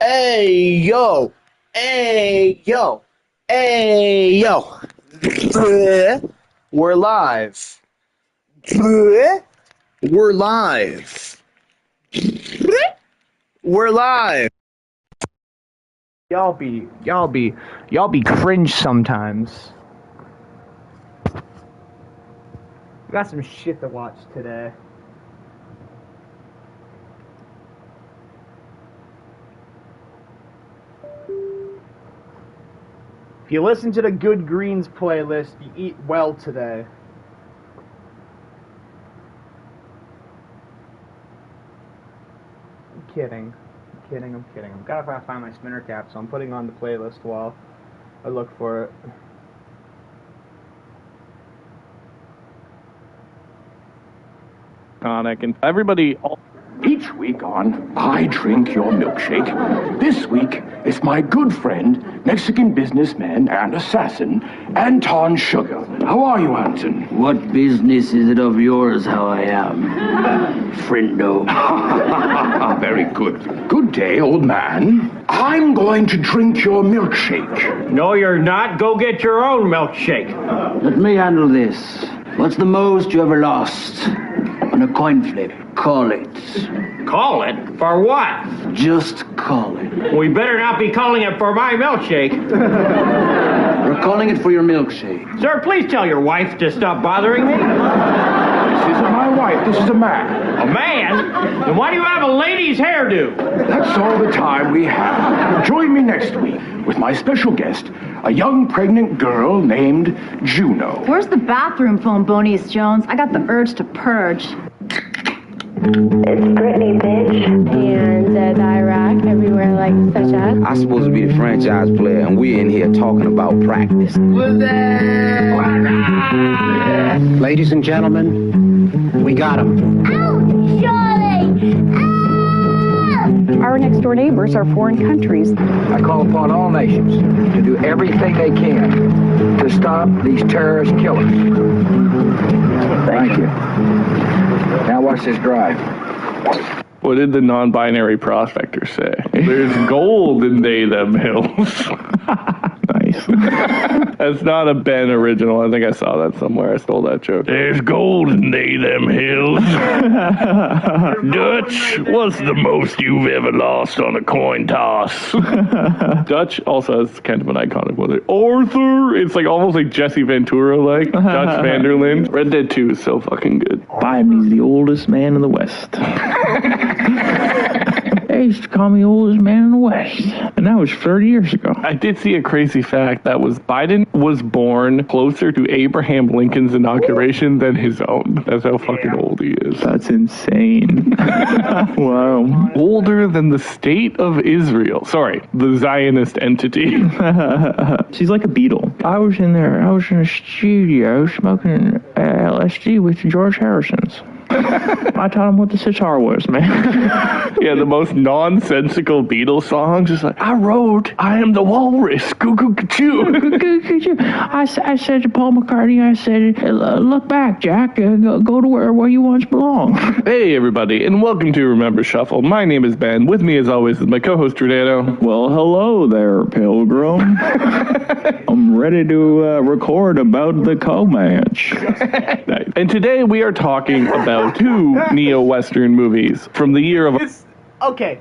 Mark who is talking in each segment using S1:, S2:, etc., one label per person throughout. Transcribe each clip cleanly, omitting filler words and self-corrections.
S1: Hey yo, hey yo, hey yo. We're live. We're live. We're live. Y'all be cringe sometimes. We got some shit to watch today. If you listen to the Good Greens playlist, you eat well today. I'm kidding. I've got to find my spinner cap, so I'm putting on the playlist while I look for it.
S2: And everybody...
S3: Each week on I Drink Your Milkshake, this week it's my good friend, Mexican businessman and assassin, Anton Sugar. How are you, Anton?
S4: What business is it of yours how I am, friendo?
S3: Very good. Good day, old man. I'm going to drink your milkshake.
S5: No, you're not. Go get your own milkshake.
S4: Let me handle this. What's the most you ever lost? On a coin flip. Call it.
S5: Call it? For what?
S4: Just call it.
S5: We better not be calling it for my milkshake.
S4: We're calling it for your milkshake.
S5: Sir, please tell your wife to stop bothering me.
S3: This isn't my wife. This is a man.
S5: A man? Then why do you have a lady's hairdo?
S3: That's all the time we have. Join me next week with my special guest, a young pregnant girl named Juno.
S6: Where's the bathroom phone, Bonius Jones? I got the urge to purge.
S7: It's Brittany, bitch. And Iraq, everywhere like such as.
S8: I'm supposed to be the franchise player, and we're in here talking about practice.
S9: Ladies and gentlemen, we got him.
S7: Out, Charlie! Out!
S6: Our next door neighbors are foreign countries.
S9: I call upon all nations to do everything they can to stop these terrorist killers. Thank you. Now watch this drive.
S2: What did the non-binary prospector say? There's gold in they-them hills. Nice. That's not a Ben original. I think I saw that somewhere. I stole that joke. There's gold in they-them hills. Dutch, what's the most you've ever lost on a coin toss? Dutch also has kind of an iconic one. Arthur! It's like almost like Jesse Ventura-like. Dutch Vanderland. Red Dead 2 is so fucking good.
S10: Biden's the oldest man in the West. They used to call me oldest man in the West, and that was 30 years ago.
S2: I did see a crazy fact that was Biden was born closer to Abraham Lincoln's inauguration than his own. That's how fucking old he is.
S10: That's insane. Wow.
S2: Older than the state of Israel. Sorry, the Zionist entity.
S10: She's like a beetle. I was in the studio smoking LSD with George Harrison's. I taught him what the sitar was, man.
S2: Yeah, the most nonsensical Beatles songs. Just like, I wrote, I am the walrus, goo goo goo.
S10: I said to Paul McCartney, I said, look back, Jack, go to where you once belong.
S2: Hey, everybody, and welcome to Remember Shuffle. My name is Ben. With me, as always, is my co-host, Rodano.
S10: Well, hello there, Pilgrim. I'm ready to record about the co-match.
S2: Nice. And today we are talking about two neo-Western movies from the year of...
S1: Okay.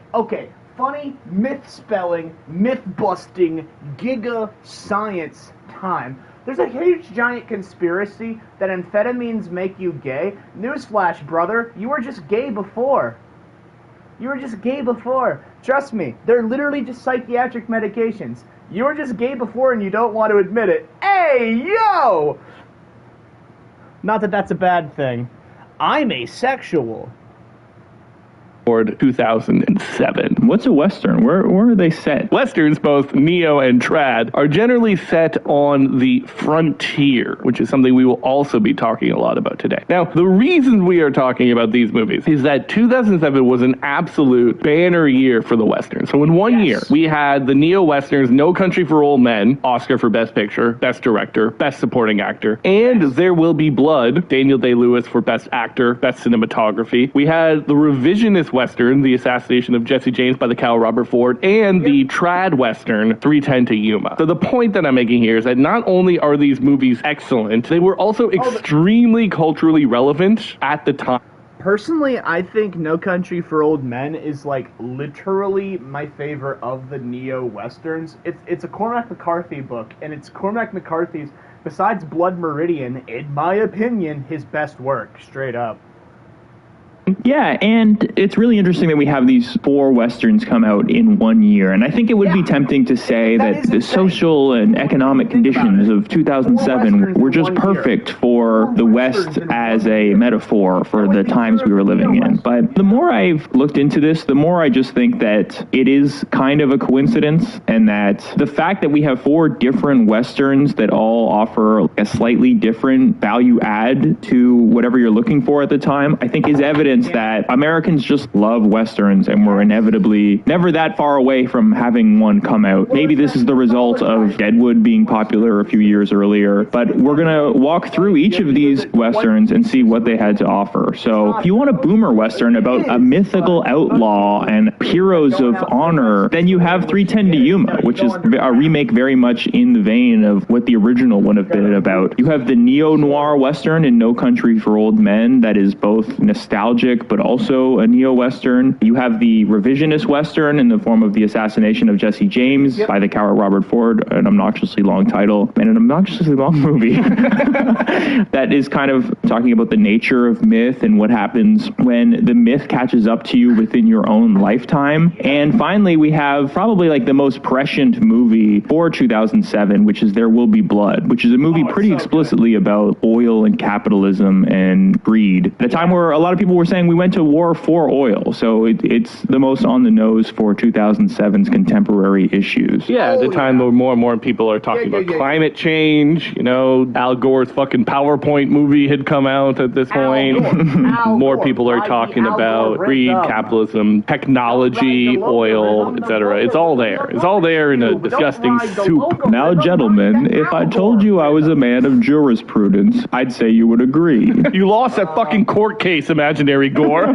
S1: Funny myth spelling, myth busting, giga science time. There's a huge giant conspiracy that amphetamines make you gay. Newsflash, brother, you were just gay before. Trust me, they're literally just psychiatric medications. You were just gay before and you don't want to admit it. Hey, yo! Not that that's a bad thing. I'm asexual.
S2: 2007.
S10: What's a Western? Where are they set?
S2: Westerns, both neo and trad, are generally set on the frontier, which is something we will also be talking a lot about today. Now, the reason we are talking about these movies is that 2007 was an absolute banner year for the Westerns. So in one year, we had the neo-Westerns, No Country for Old Men, Oscar for Best Picture, Best Director, Best Supporting Actor, and There Will Be Blood, Daniel Day-Lewis for Best Actor, Best Cinematography. We had the revisionist revisionist Western, The Assassination of Jesse James by the Cal Robert Ford, and the trad Western, 3:10 to Yuma. So the point that I'm making here is that not only are these movies excellent, they were also extremely culturally relevant at the time.
S1: Personally, I think No Country for Old Men is like literally my favorite of the neo-westerns. It's a Cormac McCarthy book, and it's Cormac McCarthy's, besides Blood Meridian, in my opinion, his best work, straight up.
S10: Yeah, and it's really interesting that we have these 4 Westerns come out in 1 year. And I think it would be tempting to say that the social and economic conditions of 2007 were just perfect for the West as a metaphor for the times we were living in. But the more I've looked into this, the more I just think that it is kind of a coincidence, and that the fact that we have 4 different Westerns that all offer a slightly different value add to whatever you're looking for at the time, I think is evidence that Americans just love Westerns, and we're inevitably never that far away from having one come out. Maybe this is the result of Deadwood being popular a few years earlier, but we're going to walk through each of these Westerns and see what they had to offer. So if you want a boomer Western about a mythical outlaw and heroes of honor, then you have 3:10 to Yuma, which is a remake very much in the vein of what the original would have been about. You have the neo-noir Western in No Country for Old Men that is both nostalgic but also a neo-Western. You have the revisionist Western in the form of The Assassination of Jesse James by the Cal Robert Ford, an obnoxiously long title and an obnoxiously long movie that is kind of talking about the nature of myth and what happens when the myth catches up to you within your own lifetime. And finally, we have probably like the most prescient movie for 2007, which is There Will Be Blood, which is a movie pretty explicitly about oil and capitalism and greed. At a time where a lot of people were saying we went to war for oil, so it's the most on the nose for 2007's contemporary issues.
S2: Yeah, at the time where more and more people are talking about climate change, you know, Al Gore's fucking PowerPoint movie had come out at this point. More people are talking about greed, capitalism, technology, oil, etc. It's all there. It's all there in a disgusting soup.
S10: Now, gentlemen, if I told you I was a man of jurisprudence, I'd say you would agree.
S2: You lost that fucking court case, imaginary Gore.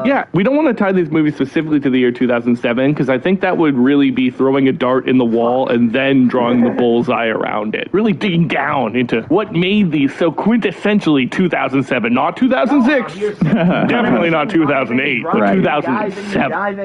S2: Yeah, we don't want to tie these movies specifically to the year 2007, because I think that would really be throwing a dart in the wall and then drawing the bullseye around it. Really digging down into what made these so quintessentially 2007, not 2006, definitely not 2008, but 2007.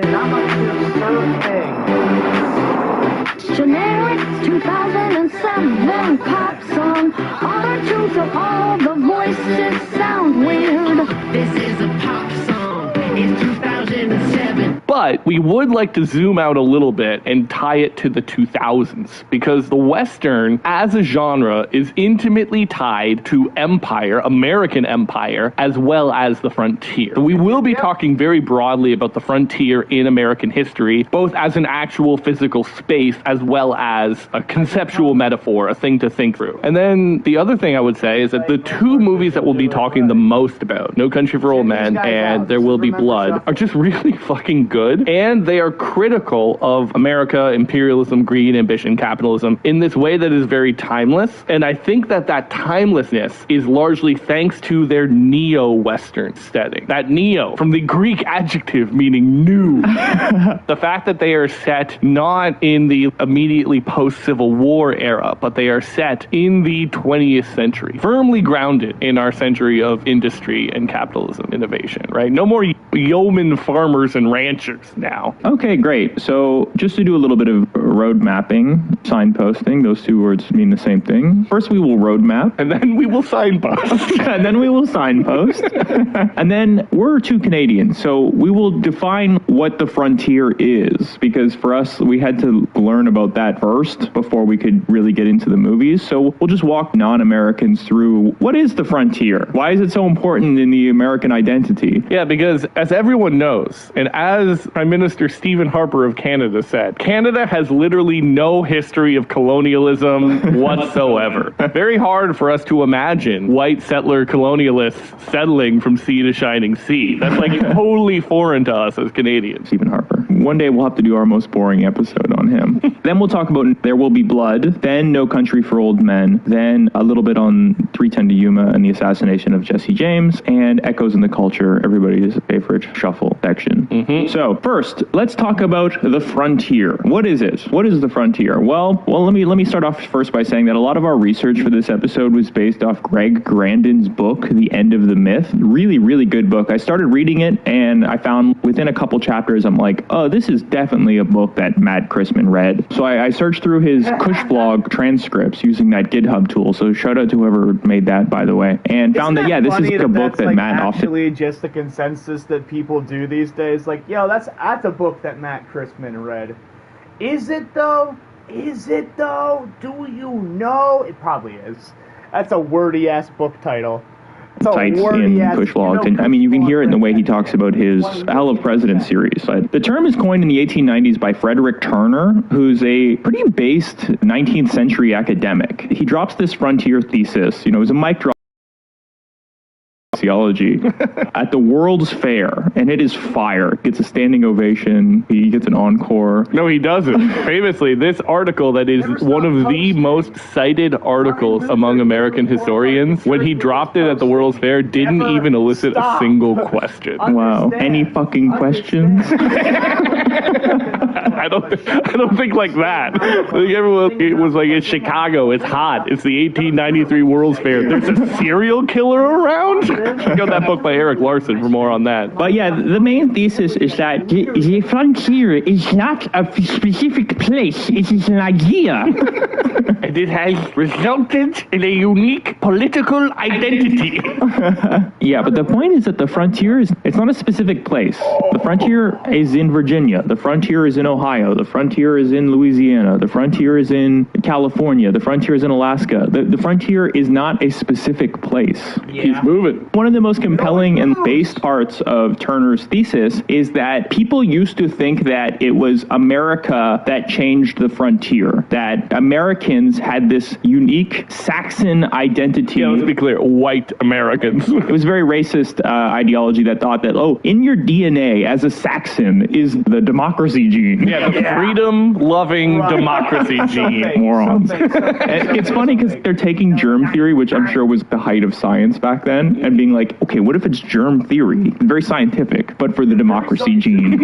S7: Generic 2007 pop song. Auto-tune so all the voices sound weird. This is a pop song. It's 2007.
S2: But we would like to zoom out a little bit and tie it to the 2000s, because the Western as a genre is intimately tied to empire, American empire, as well as the frontier. So we will be talking very broadly about the frontier in American history, both as an actual physical space as well as a conceptual metaphor, a thing to think through. And then the other thing I would say is that the 2 movies that we'll be talking the most about, No Country for Old Men and There Will Be Blood, are just really fucking good. And they are critical of America, imperialism, greed, ambition, capitalism in this way that is very timeless. And I think that that timelessness is largely thanks to their neo-Western setting. That neo, from the Greek adjective meaning new. The fact that they are set not in the immediately post-Civil War era, but they are set in the 20th century, firmly grounded in our century of industry and capitalism innovation, right? No more yeoman farmers and ranchers now.
S10: Okay, great. So just to do a little bit of road mapping, signposting, those 2 words mean the same thing. First we will road map.
S2: And then we will signpost.
S10: And then we will signpost. And then we're 2 Canadians, so we will define what the frontier is, because for us, we had to learn about that first before we could really get into the movies. So we'll just walk non-Americans through what is the frontier? Why is it so important in the American identity?
S2: Yeah, because as everyone knows, and as Prime Minister Stephen Harper of Canada said, Canada has literally no history of colonialism whatsoever. Very hard for us to imagine white settler colonialists settling from sea to shining sea. That's like totally foreign to us as Canadians.
S10: Stephen Harper. One day we'll have to do our most boring episode on him. Then we'll talk about There Will Be Blood, then No Country for Old Men, then a little bit on 310 to Yuma and the assassination of Jesse James, and Echoes in the Culture, everybody's favorite shuffle section. So first, let's talk about the frontier. What is it? What is the frontier? Well, let me start off first by saying that a lot of our research for this episode was based off Greg Grandin's book, The End of the Myth. Really, really good book. I started reading it, and I found within a couple chapters, I'm like, oh, this is definitely a book that Matt Christman read. So I searched through his Kush blog transcripts using that GitHub tool. So shout out to whoever made that, by the way, and found that, yeah, this is a book that Matt often...
S1: actually just the consensus that people do these days. Like, yo, that's a book that Matt Christman read. Is it though? Is it though? Do you know? It probably is. That's a wordy ass book title.
S10: Sites in Kush blog. And I mean, you can hear it in the way he talks about his Hell of Presidents series. The term is coined in the 1890s by Frederick Turner, who's a pretty based 19th century academic. He drops this frontier thesis, it was a mic drop sociology at the World's Fair, and it is fire. Gets a standing ovation. He gets an encore.
S2: No, he doesn't. Famously, this article that is one of the most cited articles among American historians, when he dropped it at the World's Fair, didn't even elicit a single question.
S10: Wow. Any fucking questions?
S2: I don't think like that. I think everyone, it was like, it's Chicago, it's hot, it's the 1893 World's Fair. There's a serial killer around? Check out that book by Eric Larson for more on that.
S10: But yeah, the main thesis is that the frontier is not a specific place, it is an idea.
S2: And it has resulted in a unique political identity.
S10: Yeah, but the point is that the frontier it's not a specific place. The frontier is in Virginia. The frontier is in Ohio. The frontier is in Louisiana. The frontier is in California. The frontier is in Alaska. The frontier is not a specific place.
S2: Yeah. He's moving.
S10: One of the most compelling and based parts of Turner's thesis is that people used to think that it was America that changed the frontier, that Americans had this unique Saxon identity.
S2: Yeah, let's be clear, white Americans.
S10: It was very racist ideology that thought that, in your DNA as a Saxon is the democracy gene.
S2: Yeah, the freedom-loving democracy gene.
S10: Morons. And it's funny because they're taking germ theory, which I'm sure was the height of science back then, and being like, okay, what if it's germ theory? Very scientific, but for the democracy gene.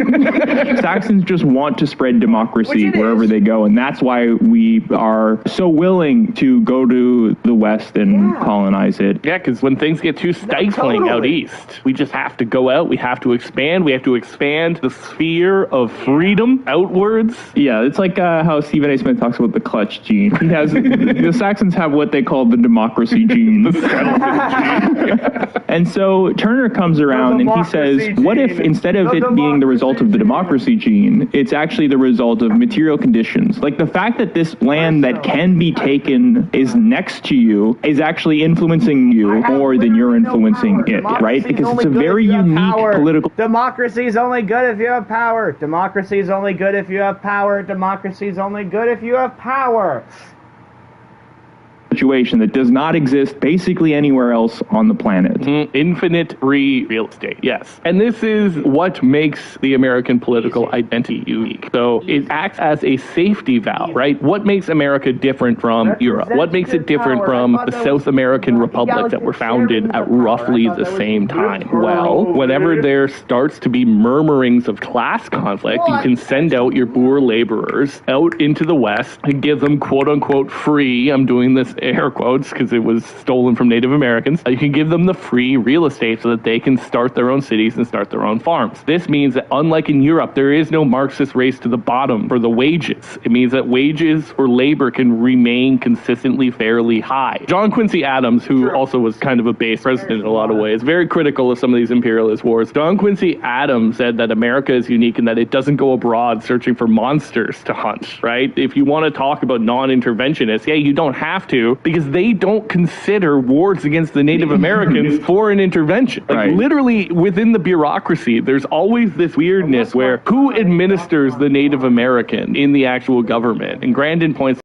S10: Saxons just want to spread democracy wherever they go, and that's why we are so willing to go to the West and colonize it.
S2: Yeah, because when things get too stifling out east, we just have to go out, we have to expand the sphere of freedom outwards.
S10: Yeah, it's like how Stephen A. Smith talks about the clutch gene. He has the Saxons have what they call the democracy gene. And so Turner comes around and he says, what if instead of it being the result of the democracy gene, it's actually the result of material conditions? Like the fact that this land that can be taken is next to you is actually influencing you more than you're influencing it, right? Because it's a very unique political...
S1: Democracy is only good if you have power. Democracy is only good if you have power. Democracy is only good if you have power.
S10: Situation that does not exist basically anywhere else on the planet.
S2: Infinite free real estate, yes. And this is what makes the American political identity unique. So it acts as a safety valve, right? What makes America different from Europe? What makes it different from the South American republics that were founded at roughly the same time? Well, whenever there starts to be murmurings of class conflict, you can send out your poor laborers out into the West and give them quote-unquote free, I'm doing this air quotes because it was stolen from Native Americans. You can give them the free real estate so that they can start their own cities and start their own farms. This means that unlike in Europe, there is no Marxist race to the bottom for the wages. It means that wages or labor can remain consistently fairly high. John Quincy Adams, who also was kind of a base president in a lot of ways, very critical of some of these imperialist wars. John Quincy Adams said that America is unique in that it doesn't go abroad searching for monsters to hunt, right? If you want to talk about non-interventionists, yeah, you don't have to. because they don't consider wars against the Native Americans foreign intervention. Like, literally within the bureaucracy, there's always this weirdness where who administers the Native American in the actual government? And Grandin points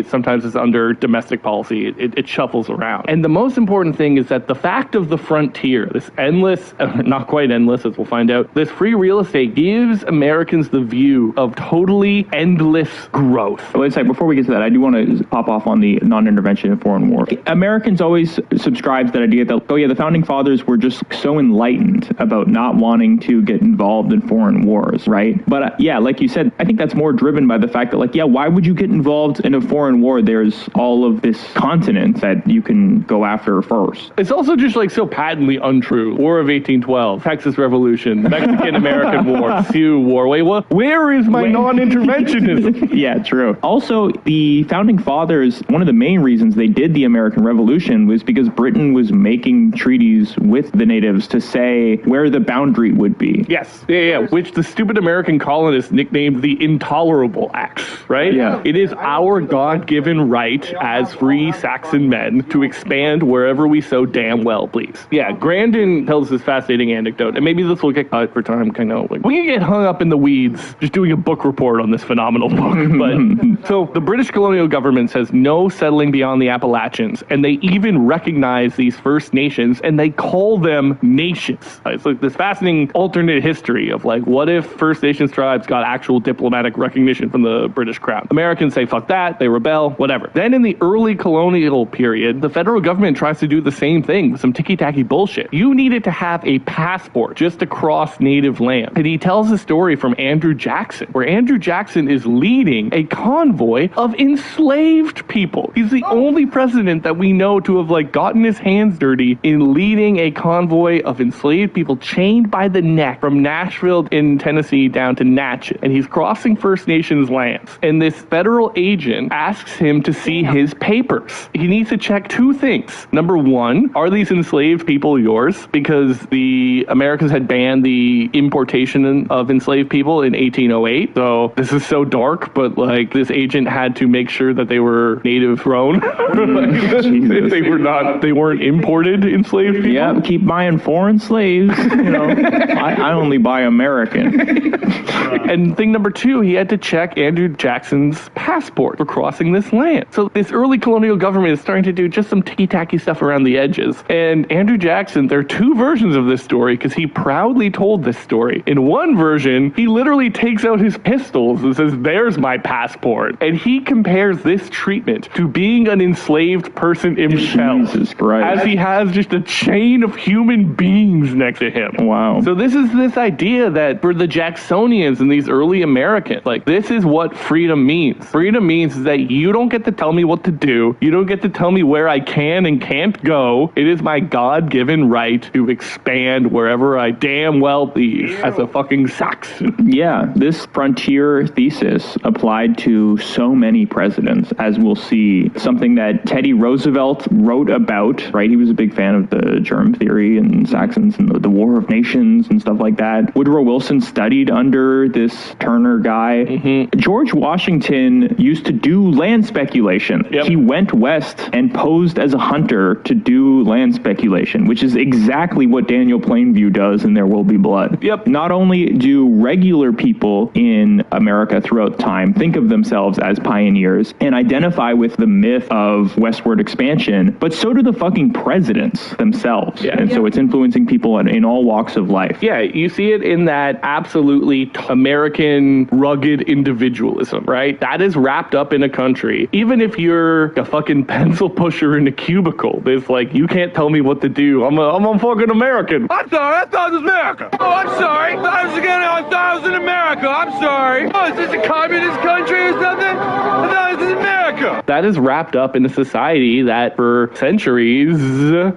S2: sometimes it's under domestic policy. It shuffles around. And the most important thing is that the fact of the frontier, this endless, not quite endless as we'll find out, this free real estate gives Americans the view of totally endless growth.
S10: Wait a second, before we get to that, I do want to pop off on the non-intervention in foreign war. Americans always subscribe to that idea that, oh yeah, the founding fathers were just so enlightened about not wanting to get involved in foreign wars, right? But yeah, like you said, I think that's more driven by the fact that, like, yeah, why would you get involved in a foreign war? There's all of this continent that you can go after first.
S2: It's also just like so patently untrue. War of 1812, Texas Revolution, Mexican-American War, Sioux War. Wait, what? Where is my non-interventionism?
S10: Yeah, true. Also, the founding fathers, one of the main reasons they did the American Revolution was because Britain was making treaties with the natives to say where the boundary would be.
S2: Yes, yeah, which the stupid American colonists nicknamed the Intolerable Acts, right?
S10: Yeah.
S2: It is our God-given right as free Saxon men to expand wherever we so damn well please. Yeah, Grandin tells this fascinating anecdote, and maybe this will get cut for time, I know. Like, we can get hung up in the weeds just doing a book report on this phenomenal book, but so the British colonial government says no settling beyond the Appalachians, and they even recognize these First Nations, and they call them nations. It's like this fascinating alternate history of like, what if First Nations tribes got actual diplomatic recognition from the British crown? Americans say fuck that, they rebel, whatever. Then in the early colonial period, the federal government tries to do the same thing with some ticky-tacky bullshit. You needed to have a passport just to cross native land. And he tells a story from Andrew Jackson, where Andrew Jackson is leading a convoy of enslaved people. He's the only president that we know to have like gotten his hands dirty in leading a convoy of enslaved people chained by the neck from Nashville in Tennessee down to Natchez. And he's crossing First Nations lands. And this federal agent asks him to see his papers. He needs to check two things. Number one, are these enslaved people yours? Because the Americans had banned the importation of enslaved people in 1808. So this is so dark, but like this agent had to make sure that they were native grown. They weren't imported enslaved people.
S10: Yeah, keep buying foreign slaves. You know, I only buy American.
S2: And thing number two, he had to check Andrew Jackson's passport for crossing this land. So this early colonial government is starting to do just some ticky-tacky stuff around the edges. And Andrew Jackson, there are two versions of this story because he proudly told this story. In one version, he literally takes out his pistols and says, there's my passport. And he compares this treatment to being an enslaved person himself.
S10: Jesus Christ.
S2: As he has just a chain of human beings next to him.
S10: Wow.
S2: So this is this idea that for the Jacksonians and these early Americans, like this is what freedom means. Freedom means that you don't get to tell me what to do. You don't get to tell me where I can and can't go. It is my God-given right to expand wherever I damn well please as a fucking Saxon.
S10: Yeah, this frontier thesis applied to so many presidents, as we'll see. Something that Teddy Roosevelt wrote about, right? He was a big fan of the germ theory and Saxons and the War of Nations and stuff like that. Woodrow Wilson studied under this Turner guy.
S2: Mm-hmm.
S10: George Washington used to do land speculation.
S2: Yep.
S10: He went west and posed as a hunter to do land speculation, which is exactly what Daniel Plainview does in There Will Be Blood.
S2: Yep.
S10: Not only do regular people in America throughout time think of themselves as pioneers and identify with the myth of westward expansion, but so do the fucking presidents themselves.
S2: Yeah.
S10: And so it's influencing people in all walks of life.
S2: Yeah, you see it in that absolutely American rugged individualism, right? That is wrapped up in a country. Even if you're a fucking pencil pusher in a cubicle, there's like, you can't tell me what to do. I'm a fucking American.
S11: I'm sorry, I thought it was America. Oh, I'm sorry. I thought I was in America. I'm sorry. Oh, is this a communist country or something? I thought it was in America.
S2: that is wrapped up in a society that for centuries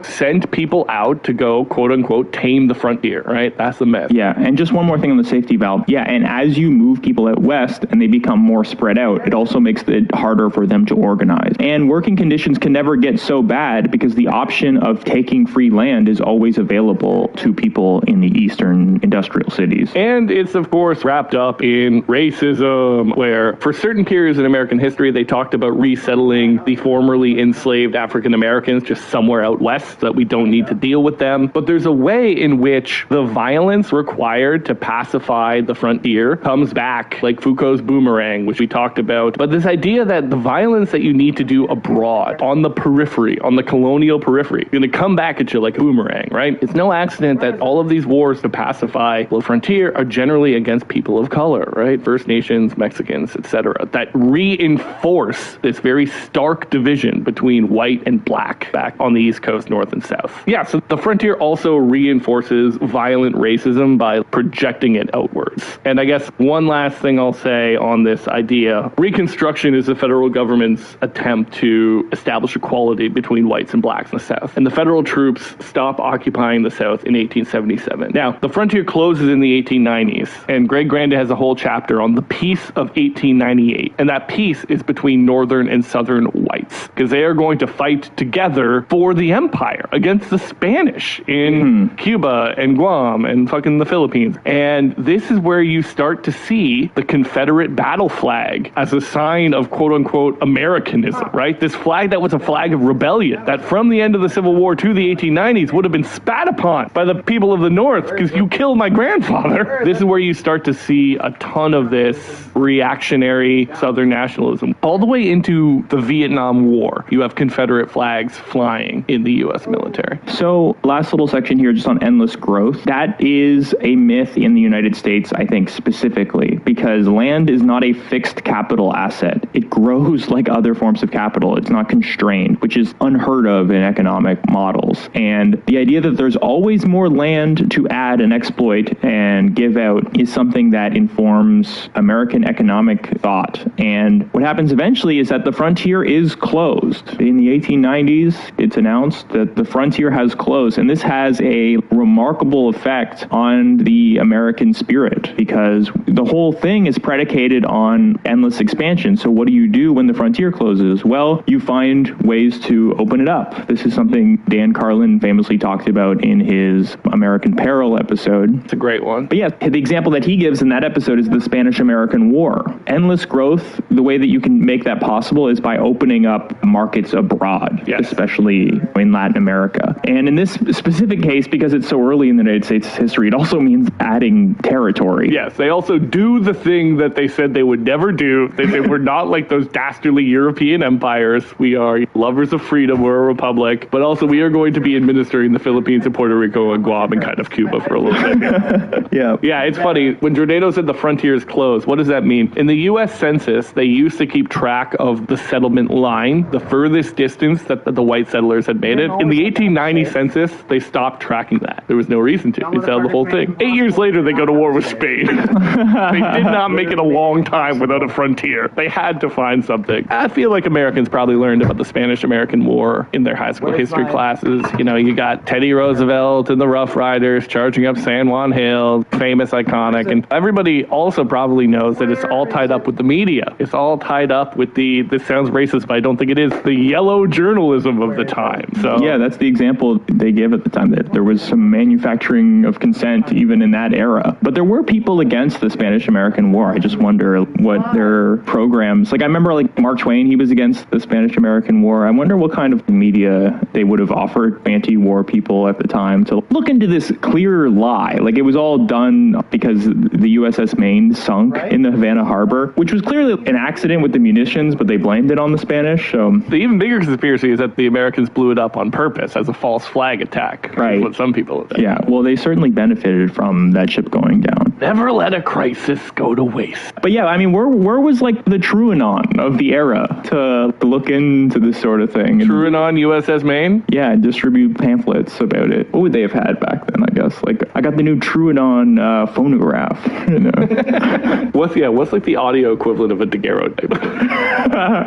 S2: sent people out to go, quote unquote, tame the frontier, right? That's the myth.
S10: Yeah, and just one more thing on the safety valve. Yeah, and as you move people out west and they become more spread out, it also makes it harder for them to organize. And working conditions can never get so bad because the option of taking free land is always available to people in the eastern industrial cities.
S2: And it's, of course, wrapped up in racism, where for certain periods in American history, they talked about resettling the formerly enslaved African Americans just somewhere out west so that we don't need to deal with them. But there's a way in which the violence required to pacify the frontier comes back, like Foucault's boomerang, which we talked about. But this idea that the violence that you need to do abroad, on the periphery, on the colonial periphery, is going to come back at you like a boomerang, right? It's no accident that all of these wars to pacify the frontier are generally against people of color, right? First Nations, Mexicans, etc., that reinforce this very stark division between white and black back on the East Coast, North and South. Yeah, so the frontier also reinforces violent racism by projecting it outwards. And I guess one last thing I'll say on this idea, Reconstruction is the federal government's attempt to establish equality between whites and blacks in the South. And the federal troops stop occupying the South in 1877. Now, the frontier closes in the 1890s, and Greg Granda has a whole chapter on the Peace of 1898. And that peace is between northern and southern whites, because they are going to fight together for the empire against the Spanish in Cuba and Guam and fucking the Philippines. And this is where you start to see the Confederate battle flag as a sign of quote-unquote Americanism, right? This flag that was a flag of rebellion that from the end of the Civil War to the 1890s would have been spat upon by the people of the North because you killed my grandfather. This is where you start to see a ton of this reactionary Southern nationalism. All the way into the Vietnam War, you have Confederate flags flying in the U.S. military.
S10: So, last little section here just on endless growth. That is a myth in the United States, I think, specifically, because land is not a fixed capital asset. It grows like other forms of capital. It's not constrained, which is unheard of in economic models. And the idea that there's always more land to add and exploit and give out is something that informs American economic thought. And what happens eventually is that the frontier is closed. In the 1890s, it's announced that the frontier has closed, and this has a remarkable effect on the American spirit because the whole thing is predicated on endless expansion. So what do you do when the frontier closes? Well, you find ways to open it up. This is something Dan Carlin famously talked about in his American Peril episode.
S2: It's a great one.
S10: But yeah, the example that he gives in that episode is the Spanish-American War. Endless growth, the way that you can make that possible is by opening up markets abroad, especially in Latin America. And in this specific case, because it's so early in the United States history, it also means adding territory.
S2: Yes, they also do the thing that they said they would never do. They say we're not like those dastardly European empires. We are lovers of freedom. We're a republic. But also we are going to be administering the Philippines and Puerto Rico and Guam and kind of Cuba for a little bit. Yeah, it's funny. When Giordano said the frontier is closed, what does that mean? In the U.S. Census, they used to keep track of the settlement line, the furthest distance that the white settlers had made it. In the 1890 census, they stopped tracking that. There was no reason to. They settled the whole thing. 8 years later, they go to war with Spain. They did not make it a long time without a frontier. They had to find something. I feel like Americans probably learned about the Spanish-American War in their high school history classes. You know, you got Teddy Roosevelt and the Rough Riders charging up San Juan Hill, famous, iconic, and everybody also probably knows that it's all tied up with the media. It's all tied up with this sounds racist, but I don't think it is, the yellow journalism of the time. So
S10: yeah, that's the example they give at the time, that there was some manufacturing of consent even in that era. But there were people against the Spanish-American War. I just wonder what their programs, like I remember like Mark Twain, he was against the Spanish-American War. I wonder what kind of media they would have offered anti-war people at the time to look into this clear lie. Like it was all done because the USS Maine sunk in the Havana Harbor, which was clearly an accident with the munitions, but they blamed it on the Spanish. So
S2: the even bigger conspiracy is that the Americans blew it up on purpose as a false flag attack.
S10: Right.
S2: What some people think.
S10: Yeah, well, they certainly benefited from that ship going down.
S2: Never let a crisis go to waste.
S10: But yeah, I mean, where was like the TrueAnon of the era to look into this sort of thing?
S2: TrueAnon USS Maine?
S10: Yeah, and distribute pamphlets about it. What would they have had back then, I guess? Like, I got the new TrueAnon phonograph. You know?
S2: What's like the audio equivalent of a daguerreotype?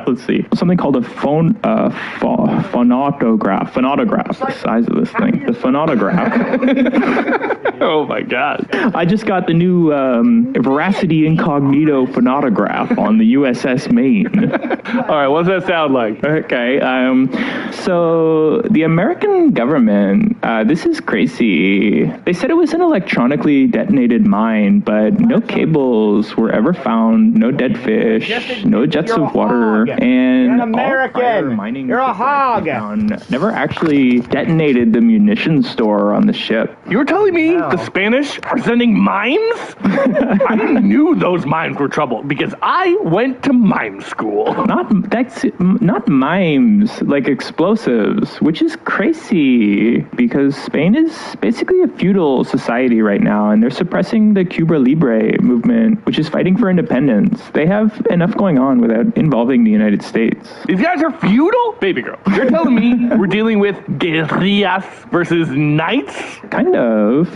S10: let's see, something called a phonautograph. Phonautograph, the size of this thing. The phonautograph.
S2: Oh my God.
S10: I just got the new Veracity Incognito phonautograph on the USS Maine.
S2: All right, what does that sound like?
S10: Okay, so the American government, this is crazy. They said it was an electronically detonated mine, but no cables were ever found, no dead fish, no jets of water, and
S1: You're an American.
S10: Mining
S1: You're a hog.
S10: never actually detonated the munitions store on the ship.
S2: You're telling me the Spanish are sending mines? I knew those mines were trouble because I went to mine school.
S10: Not mimes, like explosives, which is crazy because Spain is basically a feudal society right now, and they're suppressing the Cuba Libre movement, which is fighting for independence. They have enough going on without involving the United States.
S2: These guys are feudal? Baby girl, you're telling me we're dealing with guerrillas versus knights?
S10: Kind of.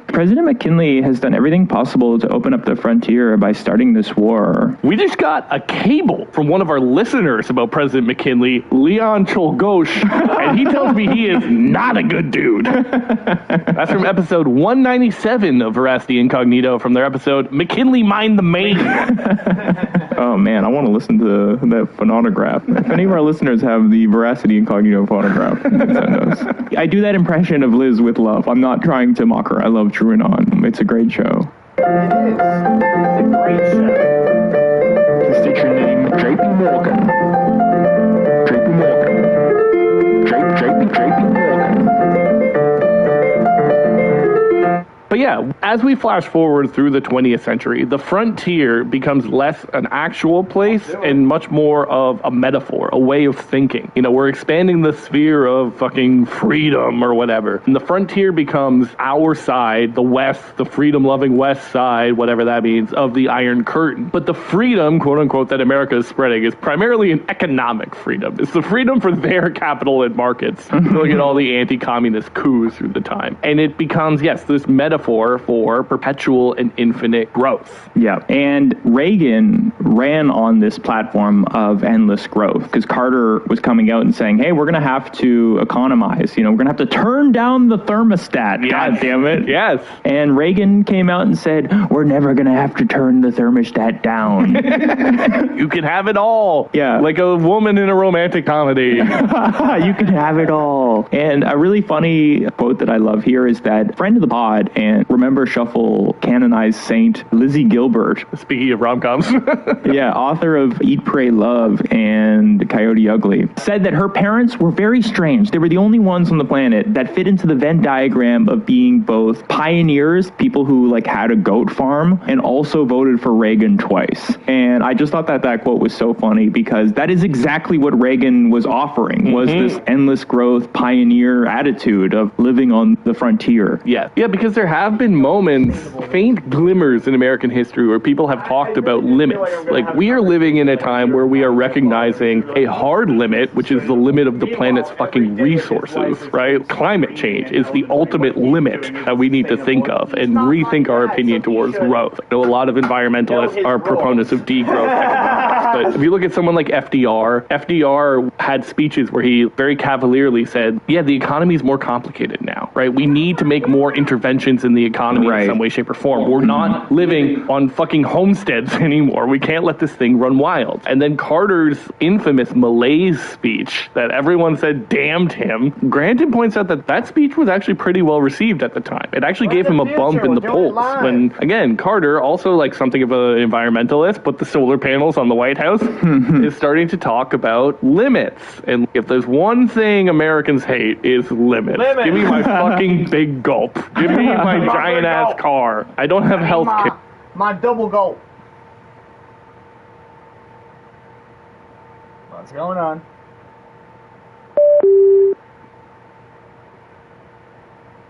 S10: President McKinley has done everything possible to open up the frontier by starting this war.
S2: We just got a cable from one of our listeners about President McKinley, Leon Cholgosh, and he tells me he is not a good dude. That's from episode 197 of Veracity Incognito, from their episode McKinley Mined the Maine.
S10: Oh man, I want to listen to that phonograph. If any of our listeners have the Veracity Incognito phonograph, send us. I do that impression of Liz with love. I'm not trying to mock her. I love True and On. It's a great show.
S1: It is. It's a great show.
S3: Station name, JP Morgan. JP Morgan. JP Morgan.
S2: But yeah, as we flash forward through the 20th century, the frontier becomes less an actual place and much more of a metaphor, a way of thinking. You know, we're expanding the sphere of fucking freedom or whatever. And the frontier becomes our side, the West, the freedom-loving West side, whatever that means, of the Iron Curtain. But the freedom, quote unquote, that America is spreading is primarily an economic freedom. It's the freedom for their capital and markets. Look at all the anti-communist coups through the time. And it becomes, yes, this metaphor for perpetual and infinite growth.
S10: Yeah, and Reagan ran on this platform of endless growth because Carter was coming out and saying, hey, we're going to have to economize. You know, we're going to have to turn down the thermostat. Yes. God damn it.
S2: Yes.
S10: And Reagan came out and said, we're never going to have to turn the thermostat down.
S2: You can have it all.
S10: Yeah.
S2: Like a woman in a romantic comedy.
S10: You can have it all. And a really funny quote that I love here is that friend of the pod and Remember Shuffle canonized Saint Lizzie Gilbert.
S2: Speaking of rom-coms.
S10: Yeah, author of Eat, Pray, Love and Coyote Ugly, said that her parents were very strange. They were the only ones on the planet that fit into the Venn diagram of being both pioneers, people who like had a goat farm, and also voted for Reagan twice. And I just thought that that quote was so funny because that is exactly what Reagan was offering, was this endless growth pioneer attitude of living on the frontier.
S2: Yeah, because there have been moments, faint glimmers in American history where people have talked about limits. Like, we are living in a time where we are recognizing a hard limit, which is the limit of the planet's fucking resources, right? Climate change is the ultimate limit that we need to think of and rethink our opinion towards growth. I know a lot of environmentalists are proponents of degrowth economics, but if you look at someone like FDR had speeches where he very cavalierly said, yeah, the economy is more complicated now, right? We need to make more interventions in the economy in some way, shape, or form. We're not living on fucking homesteads anymore. We can't let this thing run wild. And then Carter's infamous malaise speech that everyone said damned him. Granted points out that that speech was actually pretty well received at the time. It actually gave him a bump in the polls. When, again, Carter, also like something of an environmentalist, but the solar panels on the White House, is starting to talk about limits. And if there's one thing Americans hate, is limits. Give me my fucking big gulp. Give me my giant ass car. I don't have health care.
S1: My double gulp. What's going on?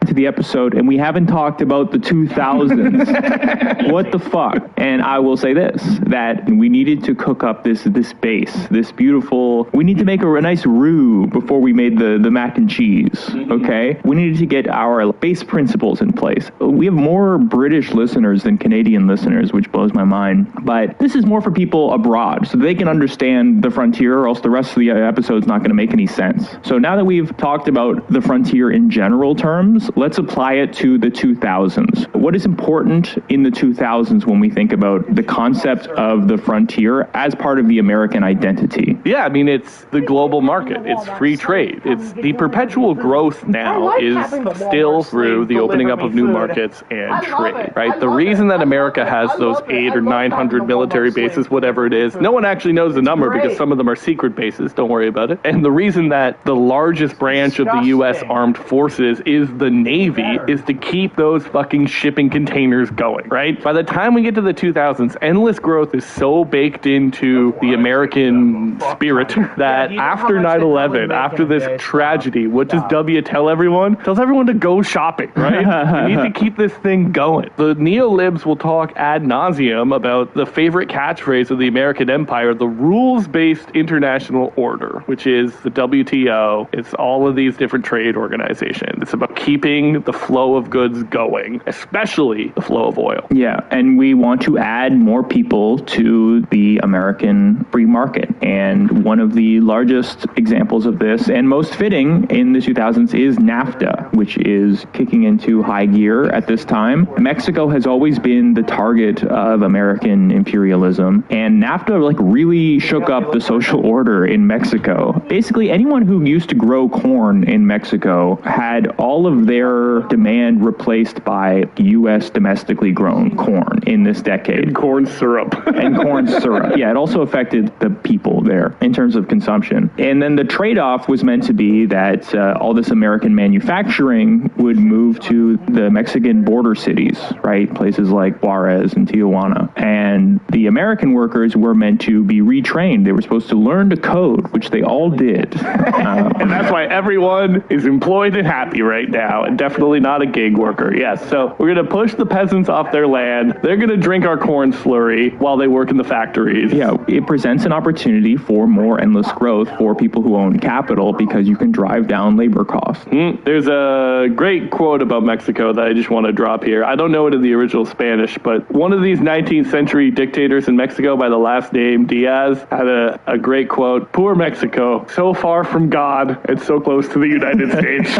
S10: To the episode and we haven't talked about the 2000s. What the fuck? And I will say this, that we needed to cook up this base, this beautiful, we need to make a nice roux before we made the mac and cheese, okay? We needed to get our base principles in place. We have more British listeners than Canadian listeners, which blows my mind. But this is more for people abroad, so they can understand the frontier, or else the rest of the episode's not going to make any sense. So now that we've talked about the frontier in general terms, let's apply it to the 2000s. What is important in the 2000s when we think about the concept of the frontier as part of the American identity?
S2: Yeah, I mean, it's the global market. It's free trade. It's the perpetual growth now is still through the opening up of new markets and trade, right? The reason that America has those 800 or 900 military bases, whatever it is, no one actually knows the number because some of them are secret bases. Don't worry about it. And the reason that the largest branch of the U.S. Armed Forces is the Navy is to keep those fucking shipping containers going, right? By the time we get to the 2000s, endless growth is so baked into the American spirit that after 9/11, after this tragedy, what does W tell everyone? Tells everyone to go shopping, right? We need to keep this thing going. The neolibs will talk ad nauseum about the favorite catchphrase of the American empire, the rules-based international order, which is the WTO. It's all of these different trade organizations. It's about keeping the flow of goods going, especially the flow of oil.
S10: Yeah, and we want to add more people to the American free market. And one of the largest examples of this, and most fitting in the 2000s, is NAFTA, which is kicking into high gear at this time. Mexico has always been the target of American imperialism, and NAFTA really shook up the social order in Mexico. Basically, anyone who used to grow corn in Mexico had all of their demand replaced by U.S. domestically grown corn in this decade.
S2: And corn syrup.
S10: And corn syrup. Yeah, it also affected the people there in terms of consumption. And then the trade-off was meant to be that all this American manufacturing would move to the Mexican border cities, right? Places like Juarez and Tijuana. And the American workers were meant to be retrained. They were supposed to learn to code, which they all did.
S2: And that's why everyone is employed and happy right now, and definitely not a gig worker. Yes, so we're going to push the peasants off their land. They're going to drink our corn slurry while they work in the factories.
S10: Yeah, it presents an opportunity for more endless growth for people who own capital because you can drive down labor costs.
S2: There's a great quote about Mexico that I just want to drop here. I don't know it in the original Spanish, but one of these 19th century dictators in Mexico by the last name Diaz had a great quote. Poor Mexico, so far from God and so close to the United States.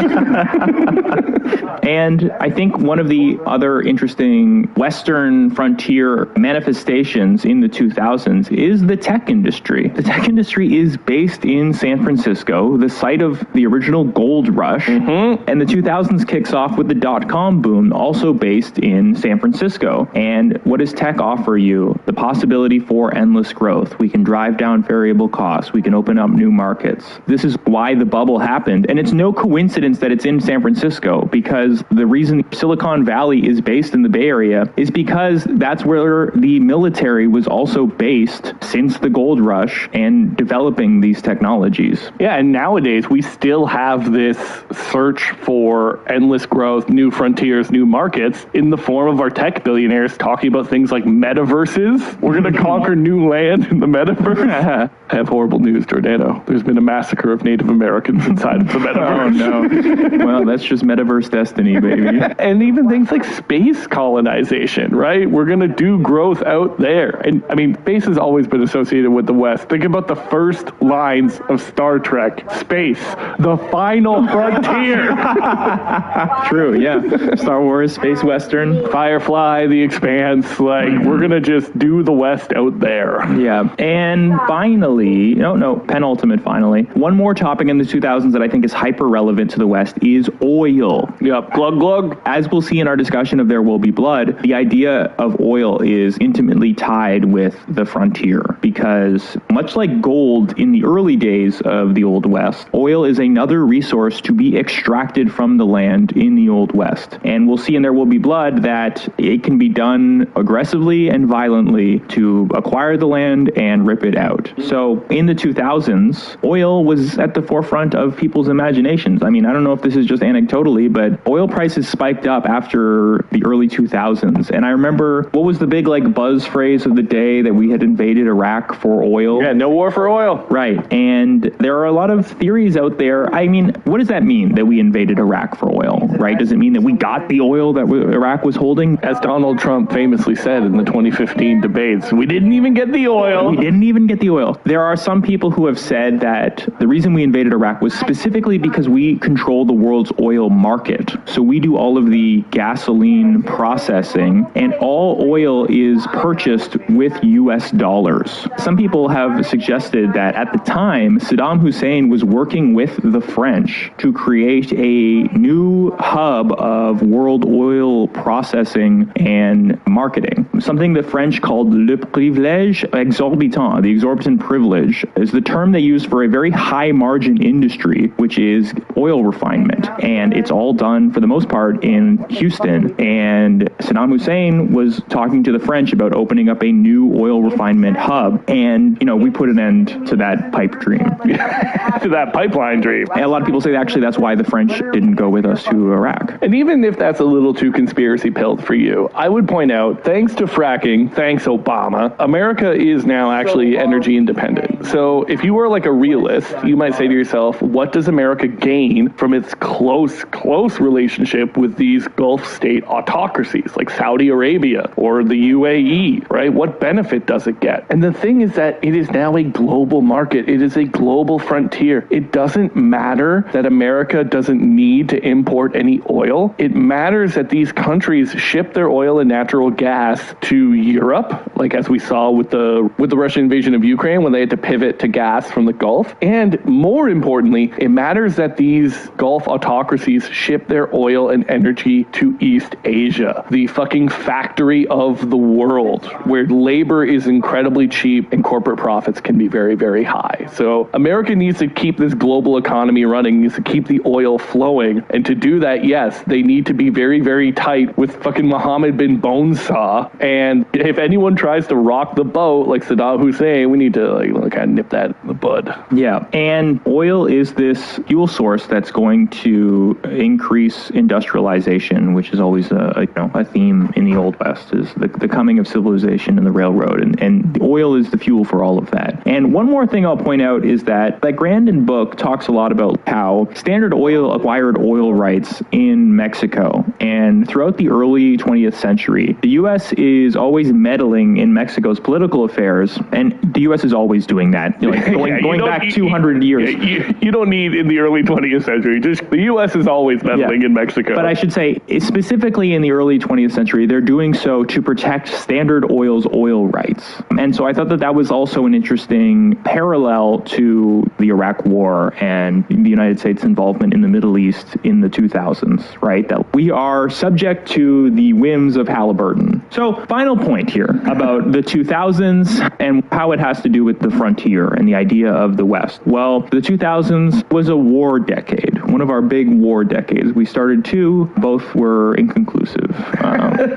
S10: And I think one of the other interesting Western frontier manifestations in the 2000s is the tech industry. The tech industry is based in San Francisco, the site of the original gold rush, and the 2000s kicks off with the dot-com boom, also based in San Francisco. And what does tech offer you? The possibility for endless growth. We can drive down variable costs. We can open up new markets. This is why the bubble happened. And it's no coincidence that it's in San Francisco, because the reason Silicon Valley is based in the Bay Area is because that's where the military was also based since the gold rush and developing these technologies.
S2: Yeah, and nowadays we still have this search for endless growth, new frontiers, new markets in the form of our tech billionaires talking about things like metaverses. We're going to conquer new land in the metaverse. I have horrible news, Giordano. There's been a massacre of Native Americans inside of the metaverse.
S10: Oh, no. Well, that's just metaverse destiny, baby.
S2: And even things like space colonization, right? We're going to do growth out there. And, I mean, space has always been associated with the West. Think about the first lines of Star Trek. Space, the final frontier.
S10: True, yeah. Star Wars, Space Western.
S2: Firefly, The Expanse. Like, we're going to just do the West out there.
S10: Yeah. And finally, penultimate finally, one more topic in the 2000s that I think is hyper relevant to the West is oil.
S2: Yep. Glug glug.
S10: As we'll see in our discussion of There Will Be Blood, the idea of oil is intimately tied with the frontier because much like gold in the early days of the Old West, oil is another resource to be extracted from the land in the Old West. And we'll see in There Will Be Blood that it can be done aggressively and violently to acquire the land and rip it out. So in the 2000s, oil was at the forefront of people's imaginations. I mean, I don't know if this is just anecdotally, recently, but oil prices spiked up after the early 2000s. And I remember, what was the big buzz phrase of the day, that we had invaded Iraq for oil?
S2: Yeah, no war for oil.
S10: Right. And there are a lot of theories out there. I mean, what does that mean, that we invaded Iraq for oil, right? Does it mean that we got the oil that Iraq was holding?
S2: As Donald Trump famously said in the 2015 debates, we didn't even get the oil.
S10: We didn't even get the oil. There are some people who have said that the reason we invaded Iraq was specifically because we control the world's oil market. So we do all of the gasoline processing, and all oil is purchased with US dollars. Some people have suggested that at the time, Saddam Hussein was working with the French to create a new hub of world oil processing and marketing. Something the French called le privilège exorbitant, the exorbitant privilege, is the term they use for a very high margin industry, which is oil refinement. And it's all done, for the most part, in Houston. And Saddam Hussein was talking to the French about opening up a new oil refinement hub. And, we put an end to that pipe dream.
S2: To that pipeline dream.
S10: And a lot of people say actually that's why the French didn't go with us to Iraq.
S2: And even if that's a little too conspiracy pilled for you, I would point out, thanks to fracking, thanks Obama, America is now actually energy independent. So if you were a realist, you might say to yourself, what does America gain from its close relationship with these Gulf state autocracies like Saudi Arabia or the UAE, right? What benefit does it get? And the thing is that it is now a global market. It is a global frontier. It doesn't matter that America doesn't need to import any oil. It matters that these countries ship their oil and natural gas to Europe, like as we saw with the Russian invasion of Ukraine when they had to pivot to gas from the Gulf. And more importantly, it matters that these Gulf autocracies ship their oil and energy to East Asia, the fucking factory of the world, where labor is incredibly cheap and corporate profits can be very, very high. So America needs to keep this global economy running, needs to keep the oil flowing. And to do that, yes, they need to be very, very tight with fucking Mohammed bin Bonesaw. And if anyone tries to rock the boat like Saddam Hussein, we need to kind of nip that in the bud.
S10: Yeah, and oil is this fuel source that's going to increase industrialization, which is always a theme in the Old West, is the coming of civilization and the railroad, and oil is the fuel for all of that. And one more thing I'll point out is that Grandin book talks a lot about how Standard Oil acquired oil rights in Mexico, and throughout the early 20th century, the U.S. is always meddling in Mexico's political affairs, and the U.S. is always doing that, going back 200 years.
S2: You don't need in the early 20th century, just the U.S. is always meddling in Mexico.
S10: But I should say, specifically in the early 20th century, they're doing so to protect Standard Oil's oil rights. And so I thought that was also an interesting parallel to the Iraq War and the United States involvement in the Middle East in the 2000s, right? That we are subject to the whims of Halliburton. So, final point here about the 2000s and how it has to do with the frontier and the idea of the West. Well, the 2000s was a war decade, one of our big war decades. We started two, both were inconclusive.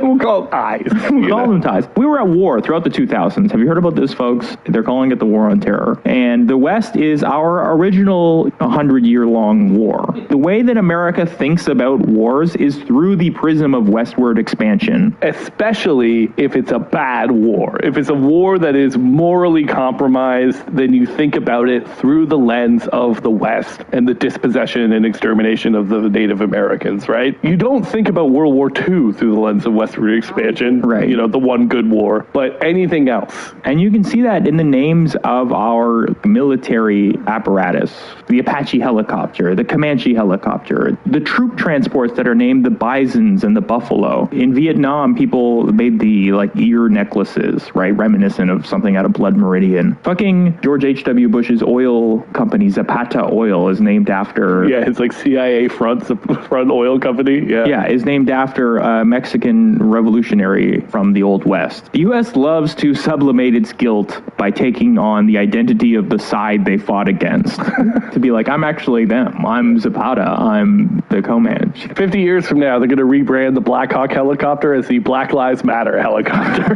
S2: We'll call it ties.
S10: We'll call them ties. We were at war throughout the 2000s. Have you heard about this, folks? They're calling it the War on Terror. And the West is our original 100-year-long war. The way that America thinks about wars is through the prism of westward expansion.
S2: Especially if it's a bad war. If it's a war that is morally compromised, then you think about it through the lens of the West and the dispossession and extermination of the Native Americans, right? You don't think about World War II through the lens of westward expansion,
S10: right?
S2: The one good war, but anything else.
S10: And you can see that in the names of our military apparatus. The Apache helicopter, the Comanche helicopter, the troop transports that are named the Bisons and the Buffalo. In Vietnam, people made the ear necklaces, right? Reminiscent of something out of Blood Meridian. Fucking George H.W. Bush's oil company, Zapata Oil, is named after...
S2: Yeah, it's CIA front oil company.
S10: Yeah, is named after a Mexican revolutionary from the Old West. The U.S. loves to sublimate its guilt by taking on the identity of the side they fought against. To be like, I'm actually them. I'm Zapata. I'm the Comanche.
S2: 50 years from now, they're going to rebrand the Black Hawk helicopter as the Black Lives Matter helicopter.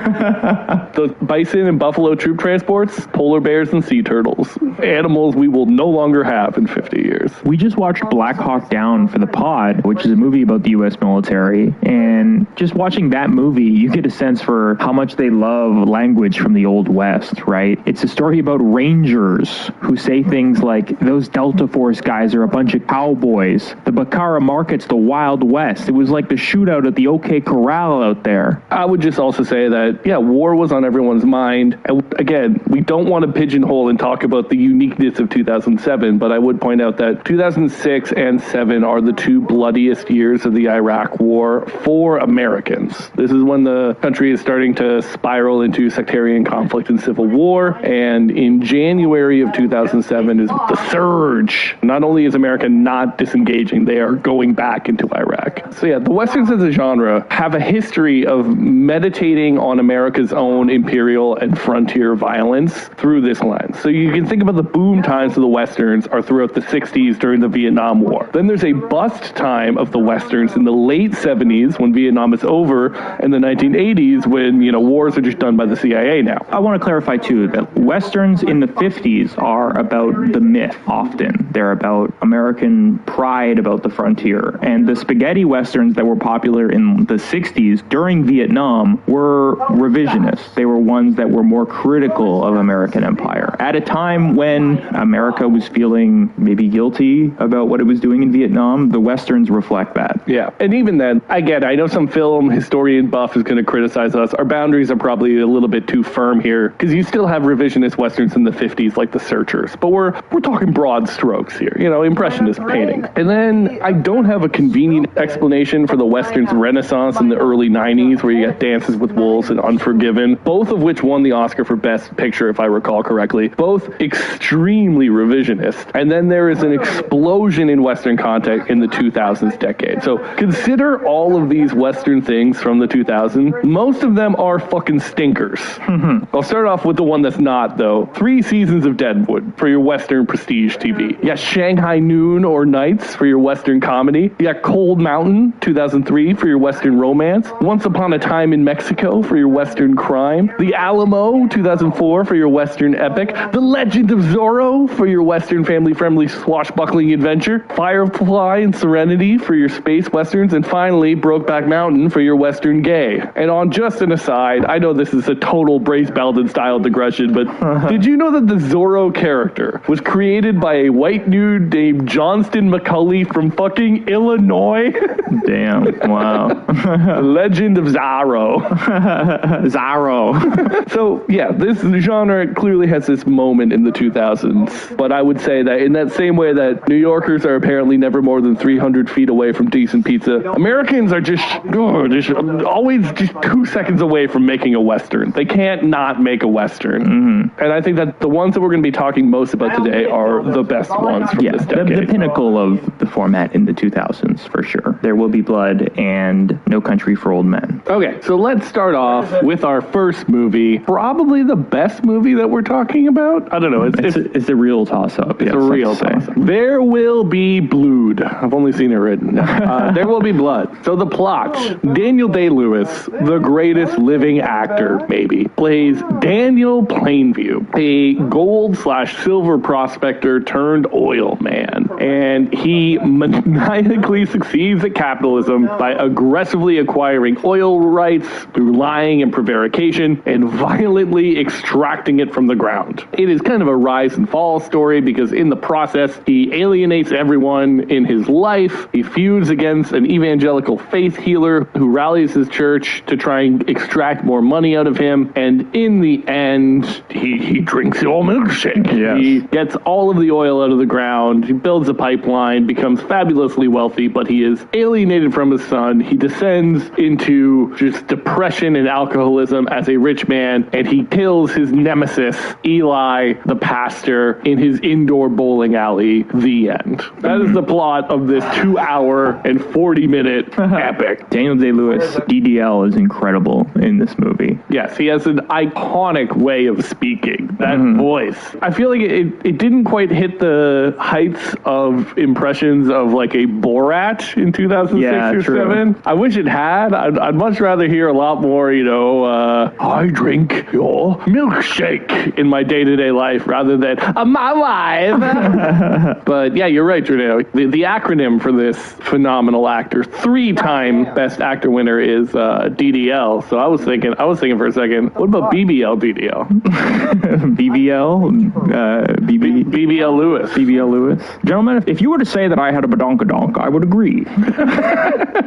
S2: The Bison and Buffalo troop transports, polar bears and sea turtles. Animals we will no longer have in 50 years.
S10: We just watched Black Hawk Down for the pod, which is a movie about the U.S. military. And just watching that movie, you get a sense for how much they love language from the Old West, right? It's a story about Rangers who say things like, those Delta Force guys are a bunch of cowboys. The Bacara Market's the Wild West. It was like the shootout at the OK Corral out there.
S2: I would just also say that, yeah, war was on everyone's mind. And again, we don't want to pigeonhole and talk about the uniqueness of 2007, but I would point out that 2006 and 7 are the two bloodiest years of the Iraq War for Americans. This is when the country is starting to spiral into sectarian conflict and civil war. And in January of 2007 is the surge. Not only is America not disengaging, they are going back into Iraq. So yeah, the Westerns as a genre have a history of meditating on America's own imperial and frontier violence through this lens. So you can think about the boom times of the Westerns are throughout the 60s during the Vietnam War. Then there's a bust time of the Westerns in the late 70s when Vietnam is over, and the 1980s when, wars are just done by the CIA now.
S10: I want to clarify, too, that Westerns in the 50s are about the myth often. They're about American pride about the frontier. And the spaghetti Westerns that were popular in the 60s during Vietnam were revisionist. They were ones that were more critical of American empire. At a time when America was feeling maybe guilty about what it was doing in Vietnam, the Westerns reflect that.
S2: Yeah, and even then, I know some film historian buff is going to criticize us. Our boundaries are probably a little bit too firm here, because you still have revisionist Westerns in the 50s, like The Searchers, but we're talking broad strokes here, impressionist painting. And then I don't have a convenient explanation for the Westerns renaissance in the early 90s, where you got Dances with Wolves and Unforgiven, both of which won the Oscar for Best Picture, if I recall correctly, both extremely revisionist. And then there is an explosion in Western content in the 2000s decade. So consider all of these Western things from the 2000s. Most of them are fucking stinkers. I'll start off with the one that's not, though. 3 seasons of Deadwood for your Western prestige TV. You got Shanghai Noon or Nights for your Western comedy. You got Cold Mountain, 2003 for your Western romance. Once Upon a Time in Mexico for your Western crime. The Alamo, 2004 for your Western epic. The Legend of Zorro for your Western family-friendly swashbuckling adventure. Firefly and Serenity for your space Westerns. And finally, Brokeback Mountain for your Western gay. And on just an aside, I know this is a total Brace Belden style digression, but did you know that the Zorro character was created by a white dude named Johnston McCulley from fucking Illinois?
S10: Damn, wow.
S2: Legend of Zorro.
S10: Zorro.
S2: So, yeah, this genre clearly has this moment in the 2000s, but I would say that in that same way that New Yorkers are apparently never more than 300 feet away from decent pizza, Americans are just always just 2 seconds away from making a Western. They can't not make a Western. And I think that the ones that we're going to be talking most about today are the best ones from this decade.
S10: The pinnacle of the format in the 2000s, for sure. There Will Be Blood and No Country for Old Men.
S2: Okay, so let's start off with our first movie. Probably the best movie that we're talking about? I don't know.
S10: It's a real toss-up.
S2: It's a real toss-up. There Will Be Blood. I've only seen it written. There Will Be Blood. So the plot. Daniel Day-Lewis, the greatest living actor, maybe, plays Daniel Plainview, a gold/silver prospector turned oil man. And he maniacally succeeds at capitalism by aggressively acquiring oil rights through lying and prevarication and violently extracting it from the ground. It is kind of a rise and fall story because in the process, he alienates everyone in his life. He feuds against an evangelical faith healer who rallies his church to try and extract more money out of him. And in the end, he drinks your milkshake. Yes. He gets all of the oil out of the ground. He builds a pipeline, becomes fabulously wealthy, but he is alienated from his son. He descends into just depression and alcoholism as a rich man, and he kills his nemesis, Eli, the pastor, in his indoor bowling alley. The end. That is the plot of this 2-hour and 40-minute epic.
S10: Daniel Day-Lewis, DDL, is incredible in this movie.
S2: Yes, he has an iconic way of speaking. That voice. I feel like it didn't quite hit the heights of impressions of like a Borat in 2006 or 7. I wish it had. I'd much rather hear a lot more, I drink your milkshake in my day-to-day life rather than my wife. But yeah, you're right, Jordan. The act acronym for this phenomenal actor. 3-time Best Actor winner is DDL. So I was thinking for a second, what about BBL DDL? BBL Lewis.
S10: BBL Lewis. Gentlemen, if you were to say that I had a badonkadonk, I would agree.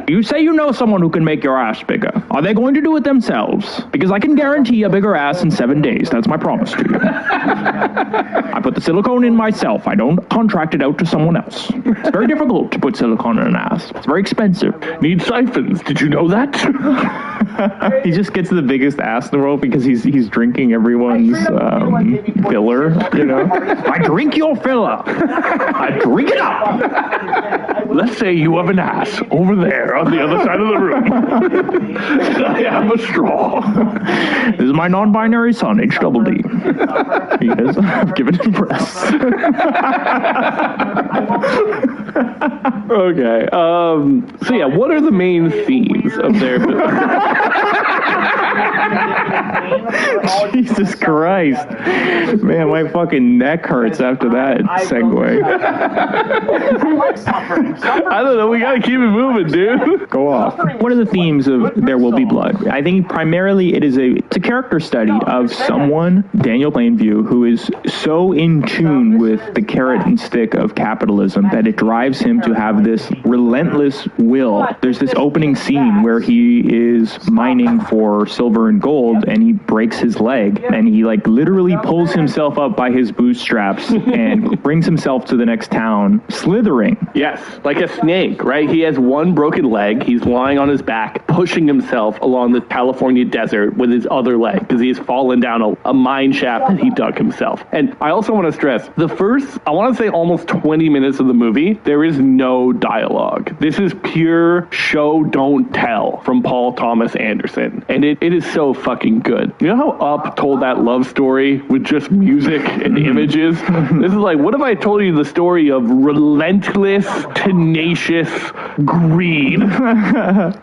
S10: You say you know someone who can make your ass bigger. Are they going to do it themselves? Because I can guarantee a bigger ass in 7 days. That's my promise to you. I put the silicone in myself. I don't contract it out to someone else. It's very difficult to put silicone in an ass. It's very expensive.
S2: Need siphons. Did you know that?
S10: He just gets the biggest ass in the world because he's drinking everyone's filler, you know? I drink your filler. I drink it up.
S2: Let's say you have an ass over there on the other side of the room. I have a straw.
S10: This is my non-binary son, HDD. He is. I've given him breasts.
S2: Okay. So yeah, what are the main themes of their
S10: Jesus Christ. Man, my fucking neck hurts after that segue.
S2: I don't know, we gotta keep it moving, dude.
S10: Go off. What are the themes of There Will Be Blood? I think primarily it's a character study of someone, Daniel Plainview, who is so in tune with the carrot and stick of capitalism that it drives him to have this relentless will. There's this opening scene where he is mining for silver and gold and he breaks his leg and he like literally pulls himself up by his bootstraps and brings himself to the next town slithering.
S2: Yes, like a snake, right? He has one broken leg. He's lying on his back, pushing himself along the California desert with his other leg because he's fallen down a mine shaft that he dug himself. And I also want to stress, the first, I want to say almost 20 minutes of the movie, there is no dialogue. This is pure show, don't tell from Paul Thomas Anderson. And it is so fucking good. You know how Up told that love story with just music and images? This is like, what if I told you the story of relentless, tenacious greed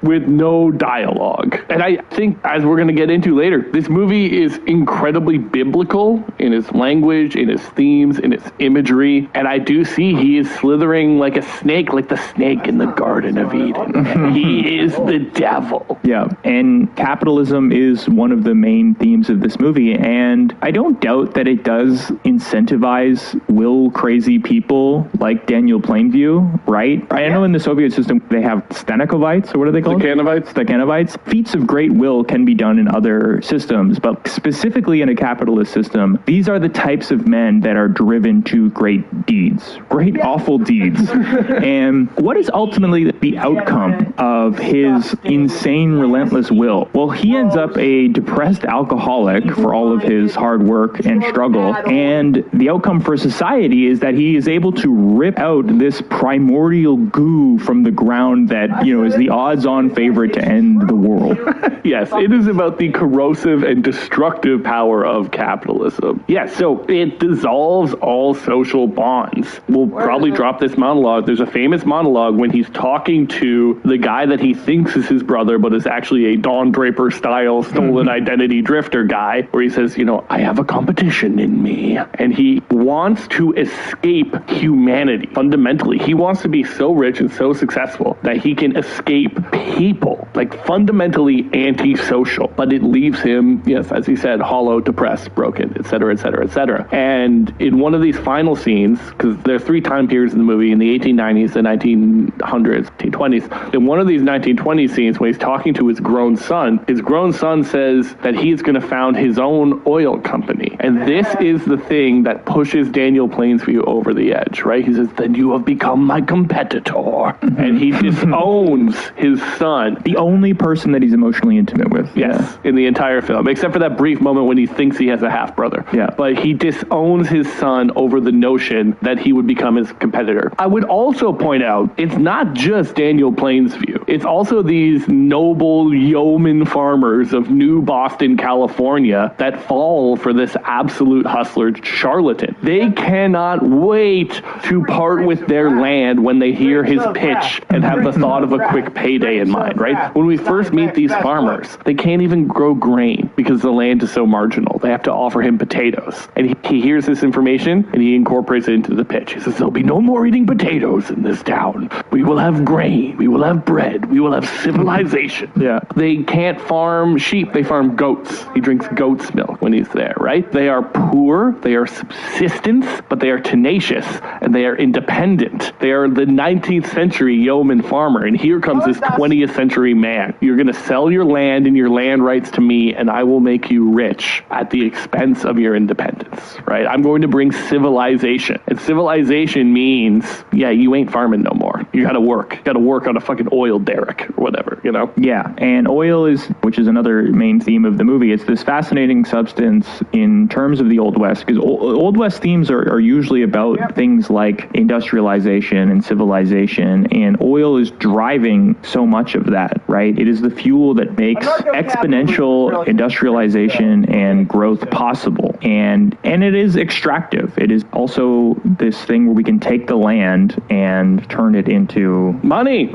S2: with no dialogue? And I think, as we're going to get into later, this movie is incredibly biblical in its language, in its themes, in its imagery. And I do see he is slithering like a snake, like the snake in the Garden of Eden. He is the devil.
S10: Yeah, and capitalism is one of the main themes of this movie, and I don't doubt that it does incentivize will-crazy people like Daniel Plainview, right? I know in the Soviet system they have Stanikovites, or what are they called? Stakhanovites. Feats of great will can be done in other systems, but specifically in a capitalist system, these are the types of men that are driven to great deeds, great awful deeds. And what is ultimately the outcome of his insane, relentless will? Well, he ends up a depressed alcoholic for all of his hard work and struggle, and the outcome for society is that he is able to rip out this primordial goo from the ground that, you know, is the odds-on favorite to end the world.
S2: Yes, it is about the corrosive and destructive power of capitalism. Yes, so it dissolves all social bonds. We'll probably drop this monologue. There's a famous monologue when he's talking to the guy that he thinks is his brother, but is actually a Don Draper style stolen identity drifter guy, where he says, you know, I have a competition in me. And he wants to escape humanity. Fundamentally, he wants to be so rich and so successful that he can escape people, like fundamentally antisocial. But it leaves him, yes, as he said, hollow, depressed, broken, etc., etc., etc. And in one of these final scenes, because there are 3 time periods in the movie, in the 1890s, the 1900s, 1920s, in one of these 1920 scenes when he's talking to his grown son says that he's going to found his own oil company. And this is the thing that pushes Daniel Plainview over the edge, right? He says, then you have become my competitor. And he disowns his son.
S10: The only person that he's emotionally intimate with.
S2: Yes, in the entire film, except for that brief moment when he thinks he has a half-brother.
S10: Yeah.
S2: But he disowns his son over the notion that he would become his competitor. I would also point out, it's not just Daniel Plainview. It's also these noble yeoman farmers of New Boston, California, media that fall for this absolute hustler charlatan. They cannot wait to part with their land when they hear his pitch and have the thought of a quick payday in mind, right? When we first meet these farmers, they can't even grow grain because the land is so marginal. They have to offer him potatoes. And he hears this information and he incorporates it into the pitch. He says, there'll be no more eating potatoes in this town. We will have grain. We will have bread. We will have civilization. Yeah. They can't farm sheep. They farm goats. He drinks goat's milk when he's there, right? They are poor. They are subsistence, but they are tenacious and they are independent. They are the 19th century yeoman farmer. And here comes this 20th century man. You're going to sell your land and your land rights to me, and I will make you rich at the expense of your independence, right? I'm going to bring civilization. And civilization means, yeah, you ain't farming no more. You got to work. You got to work on a fucking oil derrick or whatever, you know?
S10: Yeah, and oil is, which is another main theme of the movie, it's this fascinating substance in terms of the Old West, because Old West themes are usually about things like industrialization and civilization, and oil is driving so much of that, right? It is the fuel that makes exponential industrialization and growth possible, and it is extractive. It is also this thing where we can take the land and turn it into money,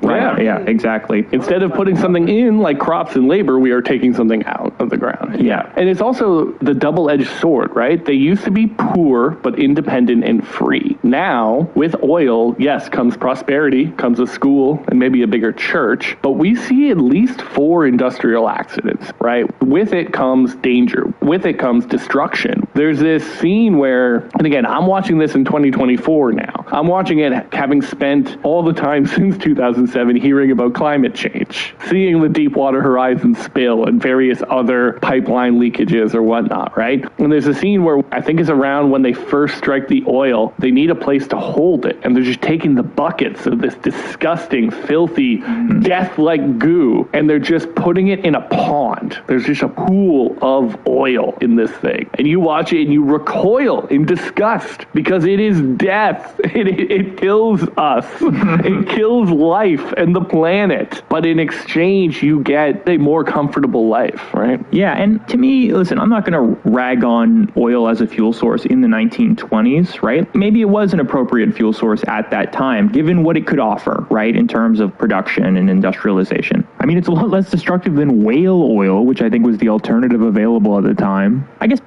S10: right? Yeah, exactly.
S2: Instead of putting something in like crops and labor, we are taking something out of the ground. Yeah. And it's also the double-edged sword, right? They used to be poor but independent and free. Now, with oil, yes, comes prosperity, comes a school and maybe a bigger church, but we see at least 4 industrial accidents, right? With it comes danger. With it comes destruction. There's this scene where, and again, I'm watching this in 2024 now. I'm watching it having spent all the time since 2007 hearing about climate change, seeing the Deepwater Horizon spill and various other pipeline leakages or whatnot, right? And there's a scene where I think it's around when they first strike the oil, they need a place to hold it, and they're just taking the buckets of this disgusting, filthy, death-like goo, and they're just putting it in a pond. There's just a pool of oil in this thing. And you watch it and you recoil in disgust because it is death. It kills us. It kills life and the planet. But in exchange, you get a more comfortable life, right?
S10: Yeah, and to me, listen, I'm not going to rag on oil as a fuel source in the 1920s, right? Maybe it was an appropriate fuel source at that time, given what it could offer, right, in terms of production and industrialization. I mean, it's a lot less destructive than whale oil, which I think was the alternative available at the time. I guess.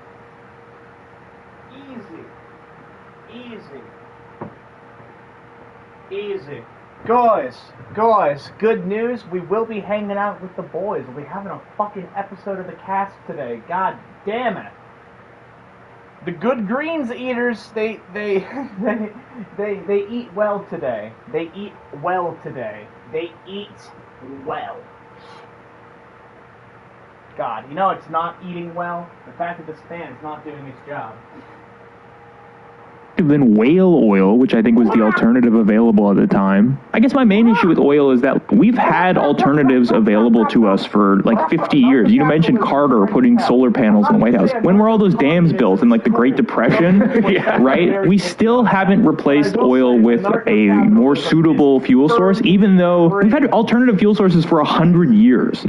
S1: Easy. Guys, good news. We will be hanging out with the boys. We'll be having a fucking episode of the cast today. God damn it. The Good Greens eaters, they eat well today. They eat well today. They eat well. God, you know it's not eating well? The fact that this fan is not doing its job.
S10: Than whale oil, which I think was the alternative available at the time. I guess my main issue with oil is that we've had alternatives available to us for like 50 years. You mentioned Carter putting solar panels in the White House. When were all those dams built in like the Great Depression, right? We still haven't replaced oil with a more suitable fuel source, even though we've had alternative fuel sources for 100 years,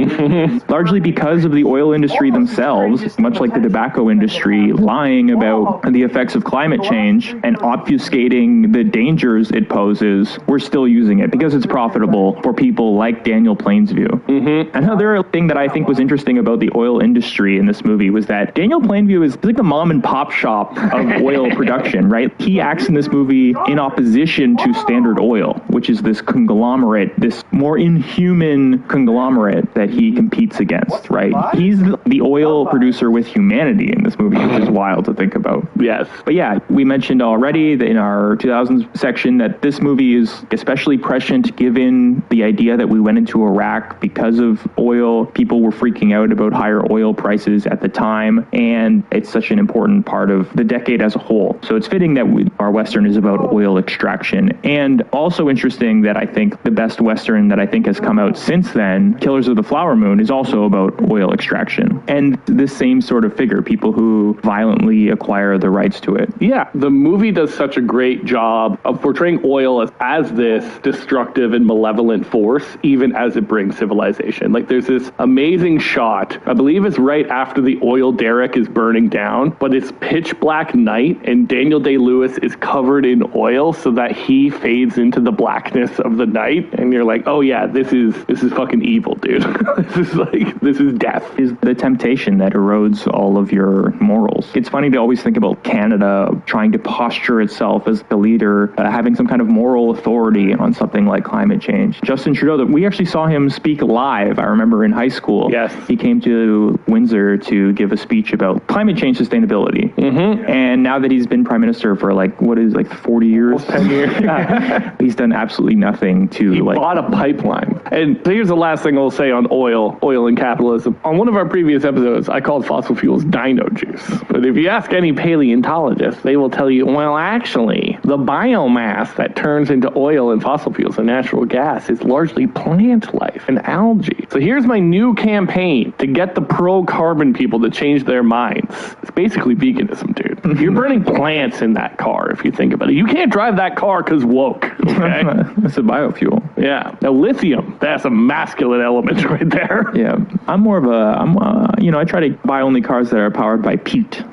S10: largely because of the oil industry themselves, much like the tobacco industry, lying about the effects of climate change and obfuscating the dangers it poses. We're still using it because it's profitable for people like Daniel Plainsview. Another thing that I think was interesting about the oil industry in this movie was that Daniel Plainsview is like the mom and pop shop of oil production, right? He acts in this movie in opposition to Standard Oil, which is this conglomerate, this more inhuman conglomerate that he competes against, right? He's the oil producer with humanity in this movie, which is wild to think about.
S2: Yes.
S10: But yeah, we mentioned already in our 2000s section that this movie is especially prescient given the idea that we went into Iraq because of oil. People were freaking out about higher oil prices at the time, and it's such an important part of the decade as a whole. So it's fitting that our Western is about oil extraction. And also interesting that I think the best Western that I think has come out since then, Killers of the Flower Moon, is also about oil extraction. And this same sort of figure, people who violently acquire the rights to it.
S2: Yeah, the movie movie does such a great job of portraying oil as this destructive and malevolent force, even as it brings civilization. Like, there's this amazing shot, I believe it's right after the oil derrick is burning down, but it's pitch black night, and Daniel Day-Lewis is covered in oil so that he fades into the blackness of the night, and you're like, oh yeah, this is fucking evil, dude. this is death.
S10: Is the temptation that erodes all of your morals. It's funny to always think about Canada trying to posture itself as the leader, having some kind of moral authority on something like climate change. Justin Trudeau, that we actually saw him speak live, I remember in high school.
S2: Yes.
S10: He came to Windsor to give a speech about climate change sustainability. Mm-hmm. And now that he's been prime minister for 40 years?
S2: 10 years.
S10: He's done absolutely nothing to
S2: He bought a pipeline. And here's the last thing I'll say on oil and capitalism. On one of our previous episodes, I called fossil fuels dino juice. But if you ask any paleontologist, they will tell you, well, actually, the biomass that turns into oil and fossil fuels and natural gas is largely plant life and algae. So here's my new campaign to get the pro-carbon people to change their minds. It's basically veganism, dude. You're burning plants in that car, if you think about it. You can't drive that car because woke, okay?
S10: It's a biofuel.
S2: Yeah. Now, lithium, that's a masculine element right there.
S10: Yeah. I'm more of I try to buy only cars that are powered by peat.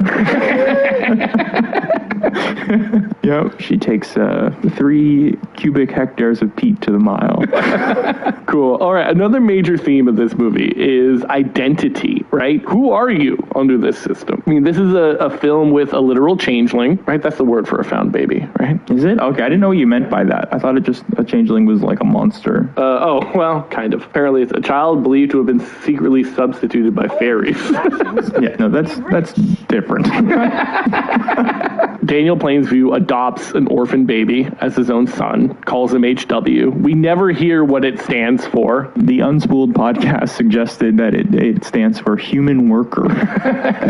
S10: Yep. She takes 3 cubic hectares of peat to the mile.
S2: Cool. All right. Another major theme of this movie is identity, right? Who are you under this system? I mean, this is a film with a literal changeling, right? That's the word for a found baby, right?
S10: Is it? Okay. I didn't know what you meant by that. I thought a changeling was like a monster.
S2: Well, kind of. Apparently it's a child believed to have been secretly substituted by fairies.
S10: Yeah, no, that's different.
S2: Daniel Plainsview adopts an orphan baby as his own son, calls him HW. We never hear what it stands for.
S10: The Unspooled podcast suggested that it stands for human worker.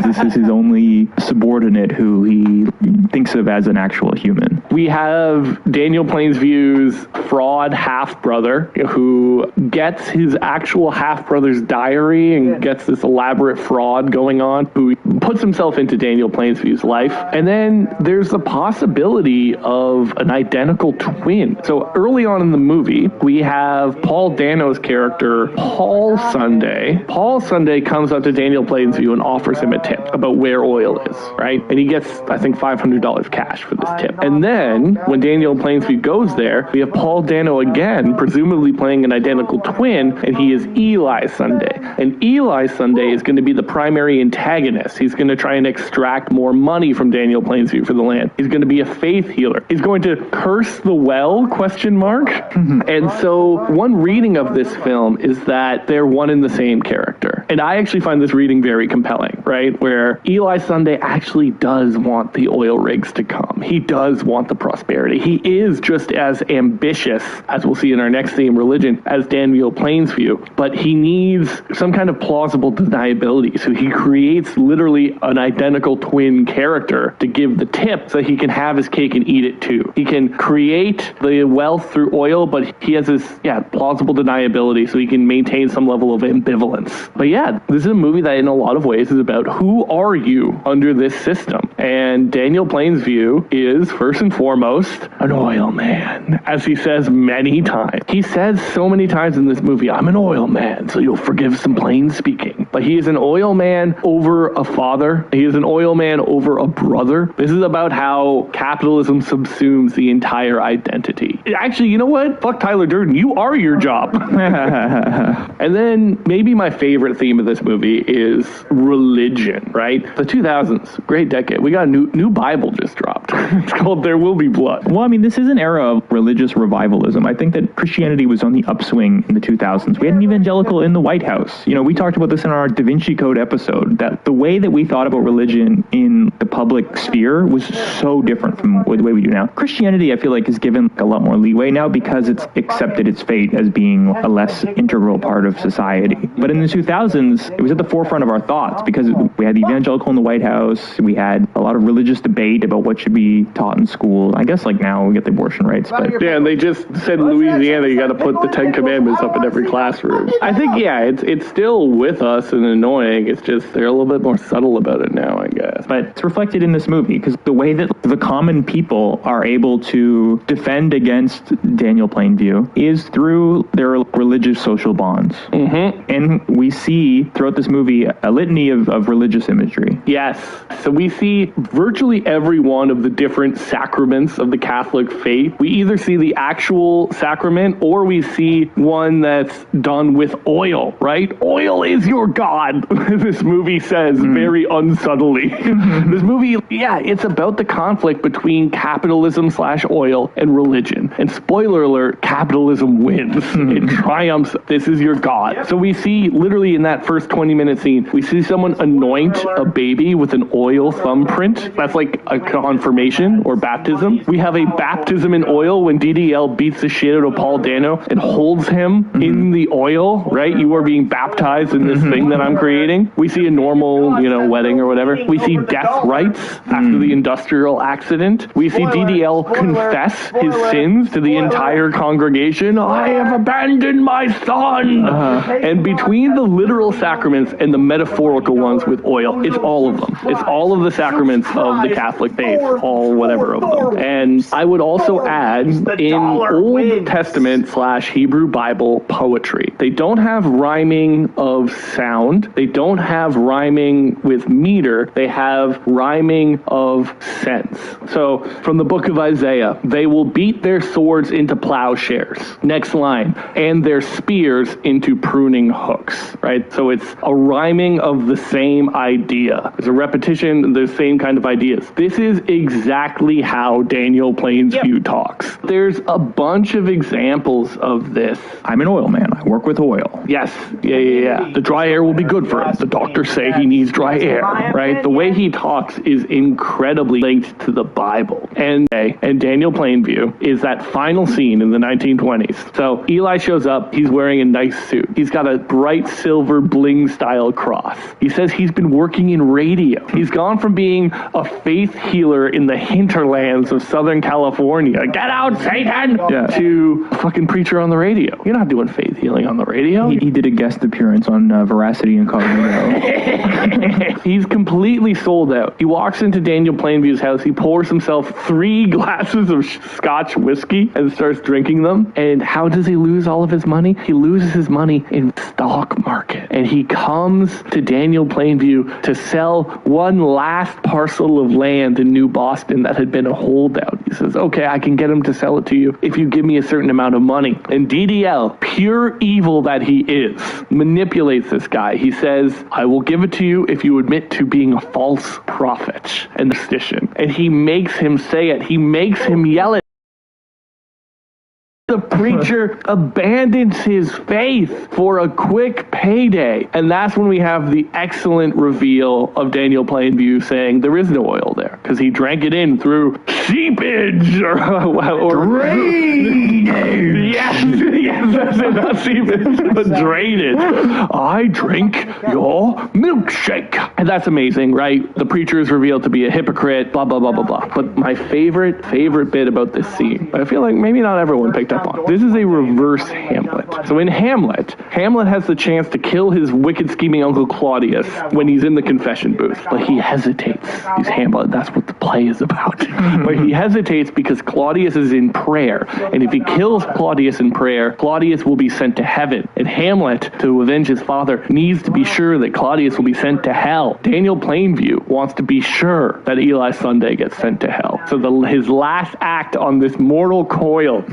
S10: This is his only subordinate who he thinks of as an actual human.
S2: We have Daniel Plainsview's fraud half-brother who gets his actual half-brother's diary and gets this elaborate fraud going on, who puts himself into Daniel Plainsview's life. And then there's the possibility of an identical twin. So early on in the movie, we have Paul Dano's character, Paul Sunday. Paul Sunday comes up to Daniel Plainsview and offers him a tip about where oil is, right? And he gets, I think, $500 cash for this tip. And then when Daniel Plainsview goes there, we have Paul Dano again, presumably playing an identical twin, and he is Eli Sunday. And Eli Sunday is going to be the primary antagonist. He's going to try and extract more money from Daniel Plainsview for the land. He's going to be a faith healer. He's going to curse the well, question mark. And so one reading of this film is that they're one and the same character. And I actually find this reading very compelling, right? Where Eli Sunday actually does want the oil rigs to come. He does want the prosperity. He is just as ambitious, as we'll see in our next theme, religion, as Daniel Plainsview, but he needs some kind of plausible deniability. So he creates literally an identical twin character to give the tip so he can have his cake and eat it too. He can create the wealth through oil, but he has this, plausible deniability so he can maintain some level of ambivalence. But this is a movie that in a lot of ways is about who are you under this system. And Daniel Plainsview is, first and foremost, an oil man, as he says many times. He says so many times in this movie, I'm an oil man, so you'll forgive some plain speaking. But he is an oil man over a father. He is an oil man over a brother. This is about how capitalism subsumes the entire identity. Actually, you know what? Fuck Tyler Durden. You are your job. And then maybe my favorite theme of this movie is religion, right? The 2000s, great decade. We got a new Bible just dropped. It's called There Will Be Blood.
S10: Well, I mean, this is an era of religious revivalism. I think that Christianity was on the upswing in the 2000s. We had an evangelical in the White House. You know, we talked about this in our Da Vinci Code episode, that the way that we thought about religion in the public sphere was so different from the way we do now. Christianity, I feel like, is given a lot more leeway now because it's accepted its fate as being a less integral part of society. But in the 2000s, 2000s, it was at the forefront of our thoughts because we had the evangelical in the White House. We had a lot of religious debate about what should be taught in school. I guess like now we get the abortion rights. But
S2: yeah, and they just said in Louisiana you got to put the 10 Commandments up in every classroom. I think, yeah, it's still with us and annoying. It's just they're a little bit more subtle about it now, I guess.
S10: But it's reflected in this movie because the way that the common people are able to defend against Daniel Plainview is through their religious social bonds.
S2: Mm-hmm.
S10: And we see throughout this movie a litany of religious imagery.
S2: Yes. So we see virtually every one of the different sacraments of the Catholic faith. We either see the actual sacrament or we see one that's done with oil, right? Oil is your God, this movie says very unsubtly. This movie, yeah, it's about the conflict between capitalism/oil and religion. And spoiler alert, capitalism wins. It triumphs. This is your God. So we see literally in that first 20-minute scene, we see someone anoint a baby with an oil thumbprint. That's like a confirmation or baptism. We have a baptism in oil when DDL beats the shit out of Paul Dano and holds him in the oil, right? You are being baptized in this thing that I'm creating. We see a normal, wedding or whatever. We see death rites after the industrial accident. We see DDL confess his sins to the entire congregation. I have abandoned my son. And between the literal sacraments and the metaphorical ones with oil, it's all of them. It's all of the sacraments of the Catholic faith, all whatever of them. And I would also add in Old Testament / Hebrew Bible poetry, they don't have rhyming of sound. They don't have rhyming with meter. They have rhyming of sense. So from the book of Isaiah, they will beat their swords into plowshares. Next line, and their spears into pruning hooks, right? So it's a rhyming of the same idea. It's a repetition, the same kind of ideas. This is exactly how Daniel Plainview talks. There's a bunch of examples of this.
S10: I'm an oil man. I work with oil.
S2: Yes. Yeah. The dry air will be good for him. The doctors say he needs dry air, right? The way he talks is incredibly linked to the Bible. And Daniel Plainview is that final scene in the 1920s. So Eli shows up. He's wearing a nice suit. He's got a bright silver bling style cross. He says he's been working in radio. He's gone from being a faith healer in the hinterlands of Southern California, get out Satan, to a fucking preacher on the radio. You're not doing faith healing on the radio.
S10: He did a guest appearance on Veracity Incognito.
S2: He's completely sold out. He walks into Daniel Plainview's house. He pours himself 3 glasses of Scotch whiskey and starts drinking them. And how does he lose all of his money? He loses his money in the stock market. And he comes to Daniel Plainview to sell one last parcel of land in New Boston that had been a holdout. He says, okay, I can get him to sell it to you if you give me a certain amount of money. And DDL, pure evil that he is, manipulates this guy. He says, I will give it to you if you admit to being a false prophet and statistician. And he makes him say it. He makes him yell it. The preacher abandons his faith for a quick payday. And that's when we have the excellent reveal of Daniel Plainview saying there is no oil there because he drank it in through seepage or drainage. Yes, that's it, not seepage, but drainage. I drink your milkshake. And that's amazing, right? The preacher is revealed to be a hypocrite, blah, blah, blah, blah, blah. But my favorite bit about this scene, I feel like maybe not everyone picked up on. This is a reverse Hamlet. So in Hamlet has the chance to kill his wicked scheming Uncle Claudius when he's in the confession booth. But he hesitates. He's Hamlet. That's what the play is about. But he hesitates because Claudius is in prayer. And if he kills Claudius in prayer, Claudius will be sent to heaven. And Hamlet, to avenge his father, needs to be sure that Claudius will be sent to hell. Daniel Plainview wants to be sure that Eli Sunday gets sent to hell. So his last act on this mortal coil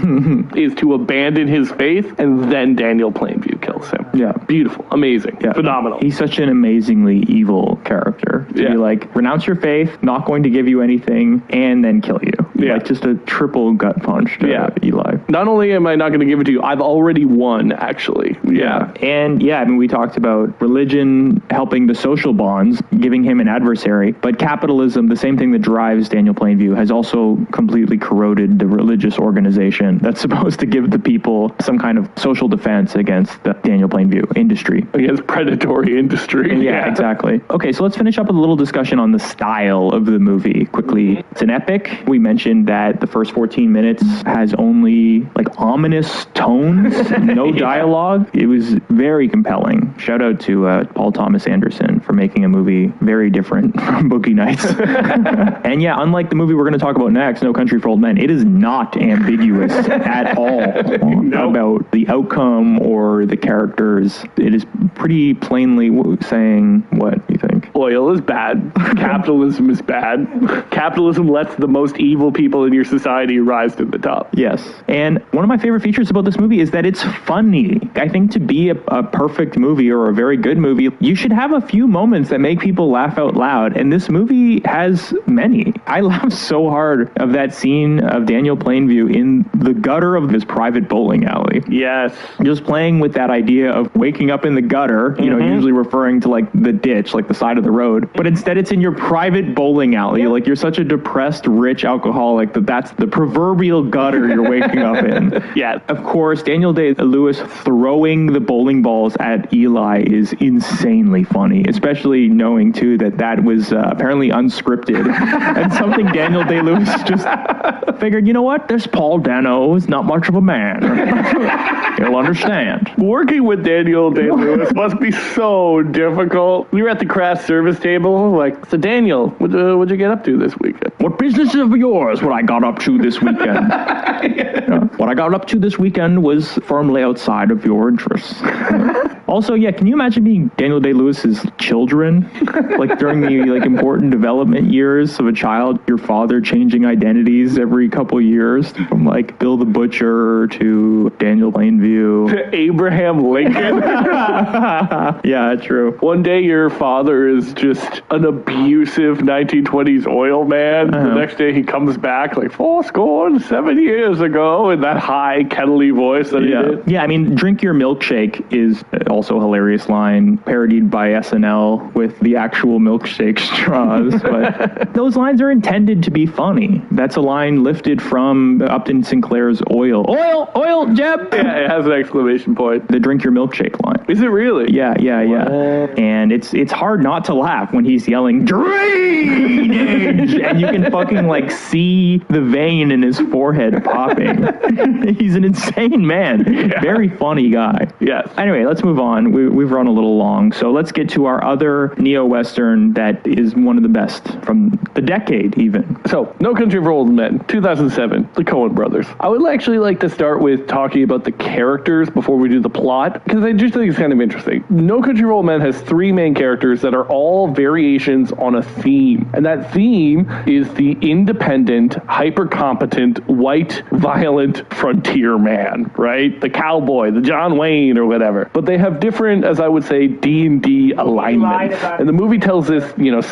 S2: is to abandon his faith, and then Daniel Plainview kills him.
S10: Yeah.
S2: Beautiful. Amazing. Yeah. Phenomenal.
S10: He's such an amazingly evil character. To be like, renounce your faith, not going to give you anything, and then kill you.
S2: Yeah.
S10: Like just a triple gut punch to Eli.
S2: Not only am I not going to give it to you, I've already won, actually. Yeah.
S10: And yeah, I mean, we talked about religion helping the social bonds, giving him an adversary, but capitalism, the same thing that drives Daniel Plainview, has also completely corroded the religious organization that's supposed to give the people some kind of social defense against the Daniel Plainview industry.
S2: Against predatory industry.
S10: Yeah, exactly. Okay, so let's finish up with a little discussion on the style of the movie quickly. It's an epic. We mentioned that the first 14 minutes has only like ominous tones, no dialogue. It was very compelling. Shout out to Paul Thomas Anderson for making a movie very different from Boogie Nights. And yeah, unlike the movie we're going to talk about next, No Country for Old Men, it is not ambiguous at all about the outcome or the characters. It is pretty plainly saying what you think.
S2: Oil is bad. Capitalism is bad. Capitalism lets the most evil people in your society rise to the top.
S10: Yes. And one of my favorite features about this movie is that it's funny. I think to be a perfect movie or a very good movie, you should have a few moments that make people laugh out loud. And this movie has many. I laughed so hard of that scene of Daniel Plainview in the gutter of his private bowling alley.
S2: Yes.
S10: Just playing with that idea of waking up in the gutter, you know, usually referring to like the ditch, like the side of the road. But instead it's in your private bowling alley. Like you're such a depressed, rich alcoholic that's the proverbial gutter you're waking up in.
S2: Yeah.
S10: Of course, Daniel Day-Lewis throwing the bowling balls at Eli is insanely funny, especially knowing too that was apparently unscripted and something Daniel Day-Lewis just figured, you know what, this Paul Dano is not much of a man. He'll understand.
S2: Working with Daniel Day-Lewis must be so difficult. We were at the craft service table, like, so Daniel, what'd you get up to this weekend?
S10: What business is of yours what I got up to this weekend? What I got up to this weekend was firmly outside of your interests. Also, yeah, can you imagine being Daniel Day-Lewis's children? Like during the important development years of a child, your father changing identities every couple years from like Bill the Butcher to Daniel Plainview.
S2: To Abraham Lincoln.
S10: Yeah, true.
S2: One day your father is just an abusive 1920s oil man. The next day he comes back like 7 years ago in that high kettly voice that he did.
S10: Yeah, I mean, drink your milkshake is also a hilarious line parodied by SNL with the actual milkshake straws. But those lines are intended to be funny. That's a line lifted from Upton Sinclair's Oil. Oil, Jeb!
S2: Yeah, it has an exclamation point.
S10: The drink your milkshake line.
S2: Is it really?
S10: Yeah. And it's hard not to laugh when he's yelling, drainage! And you can fucking like see the vein in his forehead popping. He's an insane man. Yeah. Very funny guy.
S2: Yes.
S10: Anyway, let's move on. We've run a little long, so let's get to our other neo-Western that is one of the best from the decade even.
S2: So, No Country for Old Men, 2007, the Coen brothers. I would actually like to start with talking about the characters before we do the plot, because I just think it's kind of interesting. No Country for Old Men has three main characters that are all variations on a theme, and that theme is the independent, hyper-competent, white, violent frontier man, right? The cowboy, the John Wayne or whatever. But they have different, as I would say, D&D alignments. And the movie tells this,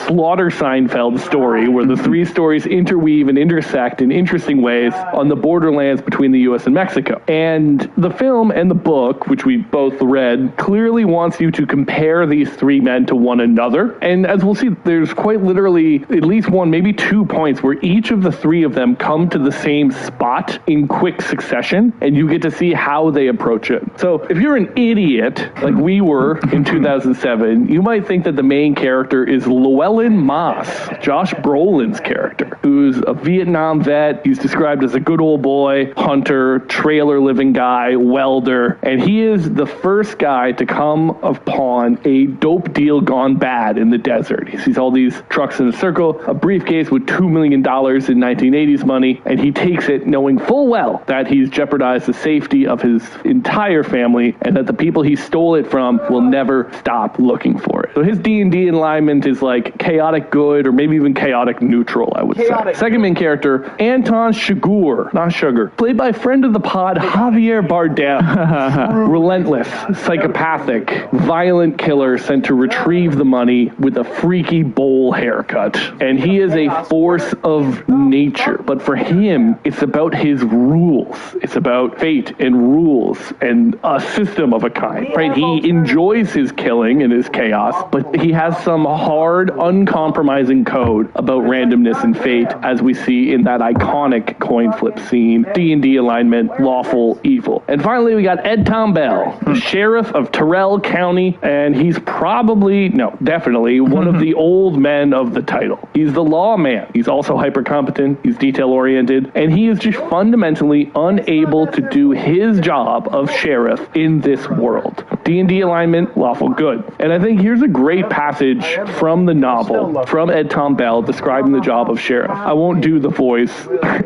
S2: Slaughter Seinfeld story where the three stories interweave and intersect in interesting ways on the borderlands between the U.S. and Mexico. And the film and the book, which we both read, clearly wants you to compare these three men to one another. And as we'll see, there's quite literally at least one, maybe 2 points where each of the three of them come to the same spot in quick succession, and you get to see how they approach it. So if you're an idiot, like we were in 2007, you might think that the main character is Llewellyn Moss, Josh Brolin's character, who's a Vietnam vet. He's described as a good old boy, hunter, trailer living guy, welder, and he is the first guy to come upon a dope deal gone bad in the desert. He sees all these trucks in a circle, a briefcase with $2 million in 1980s money, and he takes it knowing full well that he's jeopardized the safety of his entire family and that the people he stole stole it from will never stop looking for it. So his D&D alignment is like chaotic good, or maybe even chaotic neutral, I would say. Second main character, Anton Chigurh, not Sugar, played by friend of the pod, Javier Bardem. Relentless, psychopathic, violent killer sent to retrieve the money with a freaky bowl haircut. And he is a force of nature. But for him, it's about his rules. It's about fate and rules and a system of a kind, right? He enjoys his killing and his chaos, but he has some hard, uncompromising code about randomness and fate, as we see in that iconic coin flip scene, D&D alignment, lawful, evil. And finally, we got Ed Tom Bell, the sheriff of Terrell County, and he's definitely one of the old men of the title. He's the lawman. He's also hyper competent. He's detail oriented, and he is just fundamentally unable to do his job of sheriff in this world. D&D alignment, lawful good. And I think here's a great passage from the novel from Ed Tom Bell describing the job of sheriff. I won't do the voice.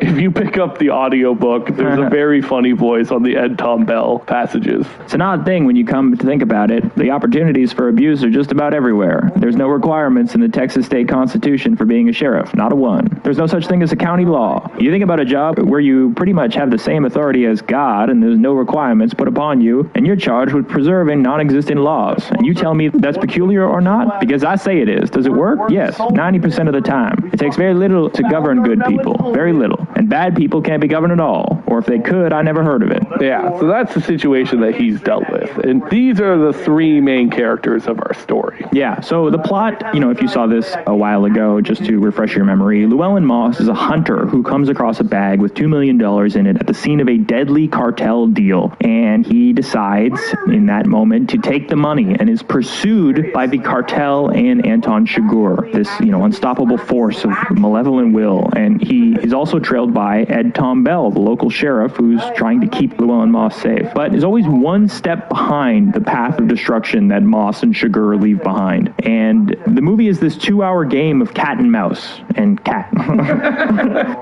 S2: If you pick up the audiobook, there's a very funny voice on the Ed Tom Bell passages.
S10: It's an odd thing when you come to think about it. The opportunities for abuse are just about everywhere. There's no requirements in the Texas State Constitution for being a sheriff, not a one. There's no such thing as a county law. You think about a job where you pretty much have the same authority as God and there's no requirements put upon you, and you're charged with preserving non-existent laws. And you tell me that's peculiar or not? Because I say it is. Does it work? Yes, 90% of the time. It takes very little to govern good people. Very little. And bad people can't be governed at all. Or if they could, I never heard of it.
S2: Yeah, so that's the situation that he's dealt with. And these are the three main characters of our story.
S10: Yeah, so the plot, if you saw this a while ago, just to refresh your memory, Llewellyn Moss is a hunter who comes across a bag with $2 million in it at the scene of a deadly cartel deal. And he decides in that moment to take the money and is pursued by the cartel and Anton Chigurh, this, unstoppable force of malevolent will. And he is also trailed by Ed Tom Bell, the local sheriff who's trying to keep Llewellyn Moss safe, but is always one step behind the path of destruction that Moss and Chigurh leave behind. And the movie is this 2-hour game of cat and mouse and cat.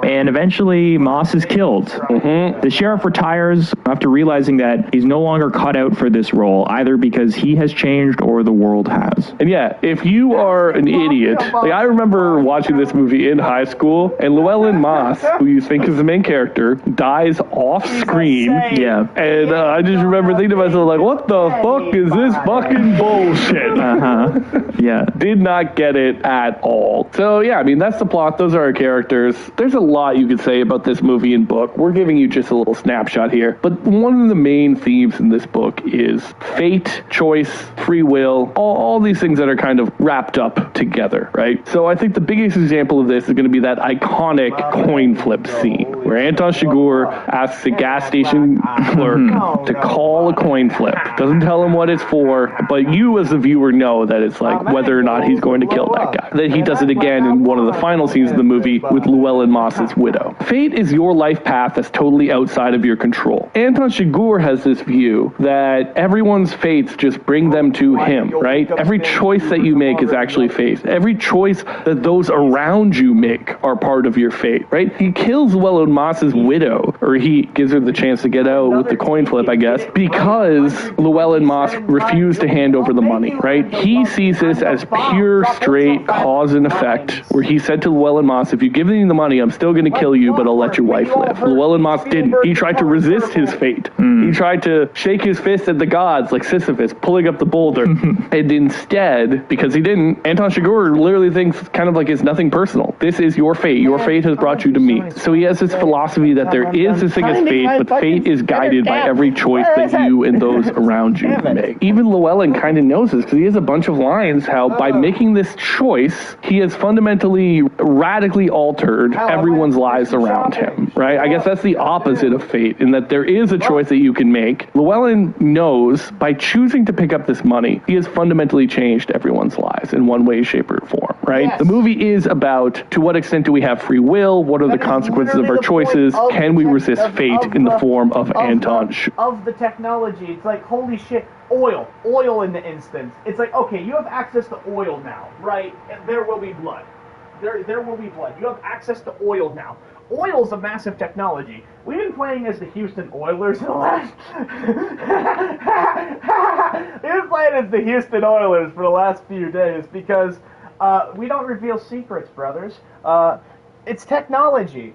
S10: And eventually Moss is killed. The sheriff retires after realizing that he's no longer cut out for this role, either because he has changed or the world has.
S2: And yeah, if you are an idiot, I remember watching this movie in high school, and Llewellyn Moss, who you think is the main character, dies off screen.
S10: Yeah.
S2: And I just remember thinking to myself, what the fuck is this fucking bullshit?
S10: Yeah.
S2: Did not get it at all. So yeah, that's the plot. Those are our characters. There's a lot you could say about this movie and book. We're giving you just a little snapshot here. But one of the main themes in this book is fate, choice, free will, all these things that are kind of wrapped up together, right? So I think the biggest example of this is going to be that iconic coin flip scene where Anton Chigurh asks a gas station clerk to call a coin flip. Doesn't tell him what it's for, but you as the viewer know that it's whether or not he's going to kill that guy. Then he does it again in one of the final scenes of the movie with Llewellyn Moss's widow. Fate is your life path that's totally outside of your control. Anton Chigurh has this view that everyone's fates just bring them to him, right? Every choice that you make is actually fate. Every choice that those around you make are part of your fate, right? He kills Llewellyn Moss's widow, or he gives her the chance to get out with the coin flip, I guess, because Llewellyn Moss refused to hand over the money, right? He sees this as pure, straight cause and effect, where he said to Llewellyn Moss, if you give me the money, I'm still going to kill you, but I'll let your wife live. Llewellyn Moss didn't. He tried to resist his fate. He tried to shake his fist at the gods, like Sisyphus, pulling up the boulder. And instead, because he didn't, Anton Chigurh literally thinks kind of like it's nothing personal. This is your fate. Your fate has brought you to me. So he has this philosophy that there is this thing as fate, but fate is guided by every choice that you and those around you make. Even Llewellyn kind of knows this because he has a bunch of lines how by making this choice, he has fundamentally radically altered everyone's lives around him, right? I guess that's the opposite of fate in that there is a choice that you can make. Llewellyn knows by choosing to pick up this money, he has fundamentally changed everyone's lives in one way, shape, or form, right? Yes. The movie is about to what extent do we have free will? What are the consequences of our choices? Can we resist fate in the form of Anton?
S1: Of the technology, it's like, holy shit, oil in the instance. It's like, okay, you have access to oil now, right? And there will be blood. There will be blood. You have access to oil now. Oil's a massive technology. We've been playing as the Houston Oilers for the last... We've been playing as the Houston Oilers for the last few days because we don't reveal secrets, brothers. It's technology.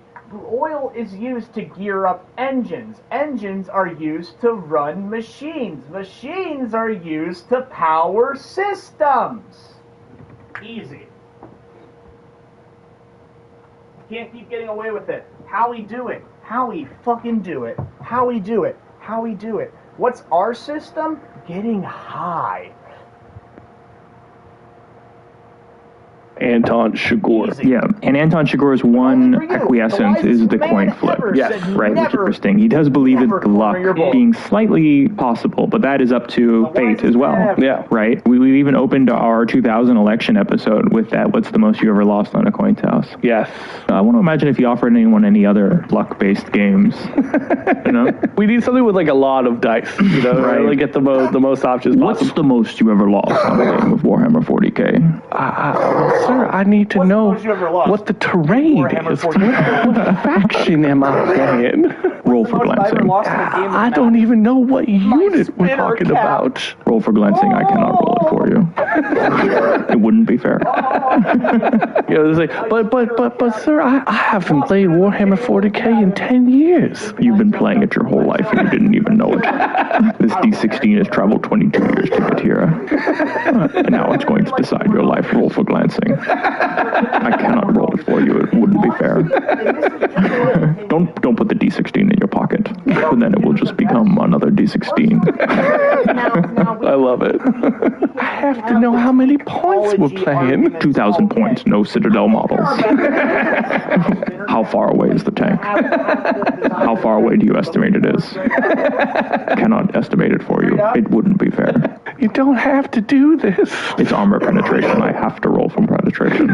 S1: Oil is used to gear up engines. Engines are used to run machines. Machines are used to power systems. Easy. Can't keep getting away with it. How we do it. How we fucking do it. How we do it. How we do it. What's our system? Getting high.
S2: Anton Chigurh.
S10: Yeah, and Anton Chigurh's one acquiescence is the coin flip.
S2: Yes,
S10: right, which is interesting. He does believe in the luck being slightly possible, but that is up to fate as well.
S2: Yeah.
S10: Right? We even opened our 2000 election episode with that, what's the most you ever lost on a coin toss?
S2: Yes.
S10: I want to imagine if you offered anyone any other luck-based games. You know?
S2: We need something with like a lot of dice, you know,
S10: Right.
S2: really get the most options possible.
S10: What's the most you ever lost on a game of Warhammer 40K?
S2: Sir, I need to know
S1: most you ever lost?
S2: what the terrain
S1: Warhammer
S2: is.
S1: 40K.
S2: What faction am I playing?
S10: Roll for
S1: Most I've ever
S10: glancing.
S1: lost in a game of
S2: I don't
S1: Magic.
S2: even know what unit we're
S1: spinner
S2: talking
S1: cap.
S2: about.
S10: Roll for glancing, I cannot roll it for you. It wouldn't be fair.
S2: You know, it's like, but, sir, I haven't played Warhammer 40K in 10 years.
S10: You've been playing it your whole life and you didn't even know it. This D16 has traveled 22 years to get here. And now it's going to decide your life. Roll for glancing. I cannot roll it for you. It wouldn't be fair. Don't put the D16 in your pocket. And then it will just become another D16.
S2: I love it. I have to know how many points we're playing.
S10: 2,000 points, no Citadel models. How far away is the tank? How far away do you estimate it is? Cannot estimate it for you. It wouldn't be fair.
S2: You don't have to do this.
S10: It's armor penetration. I have to roll from penetration.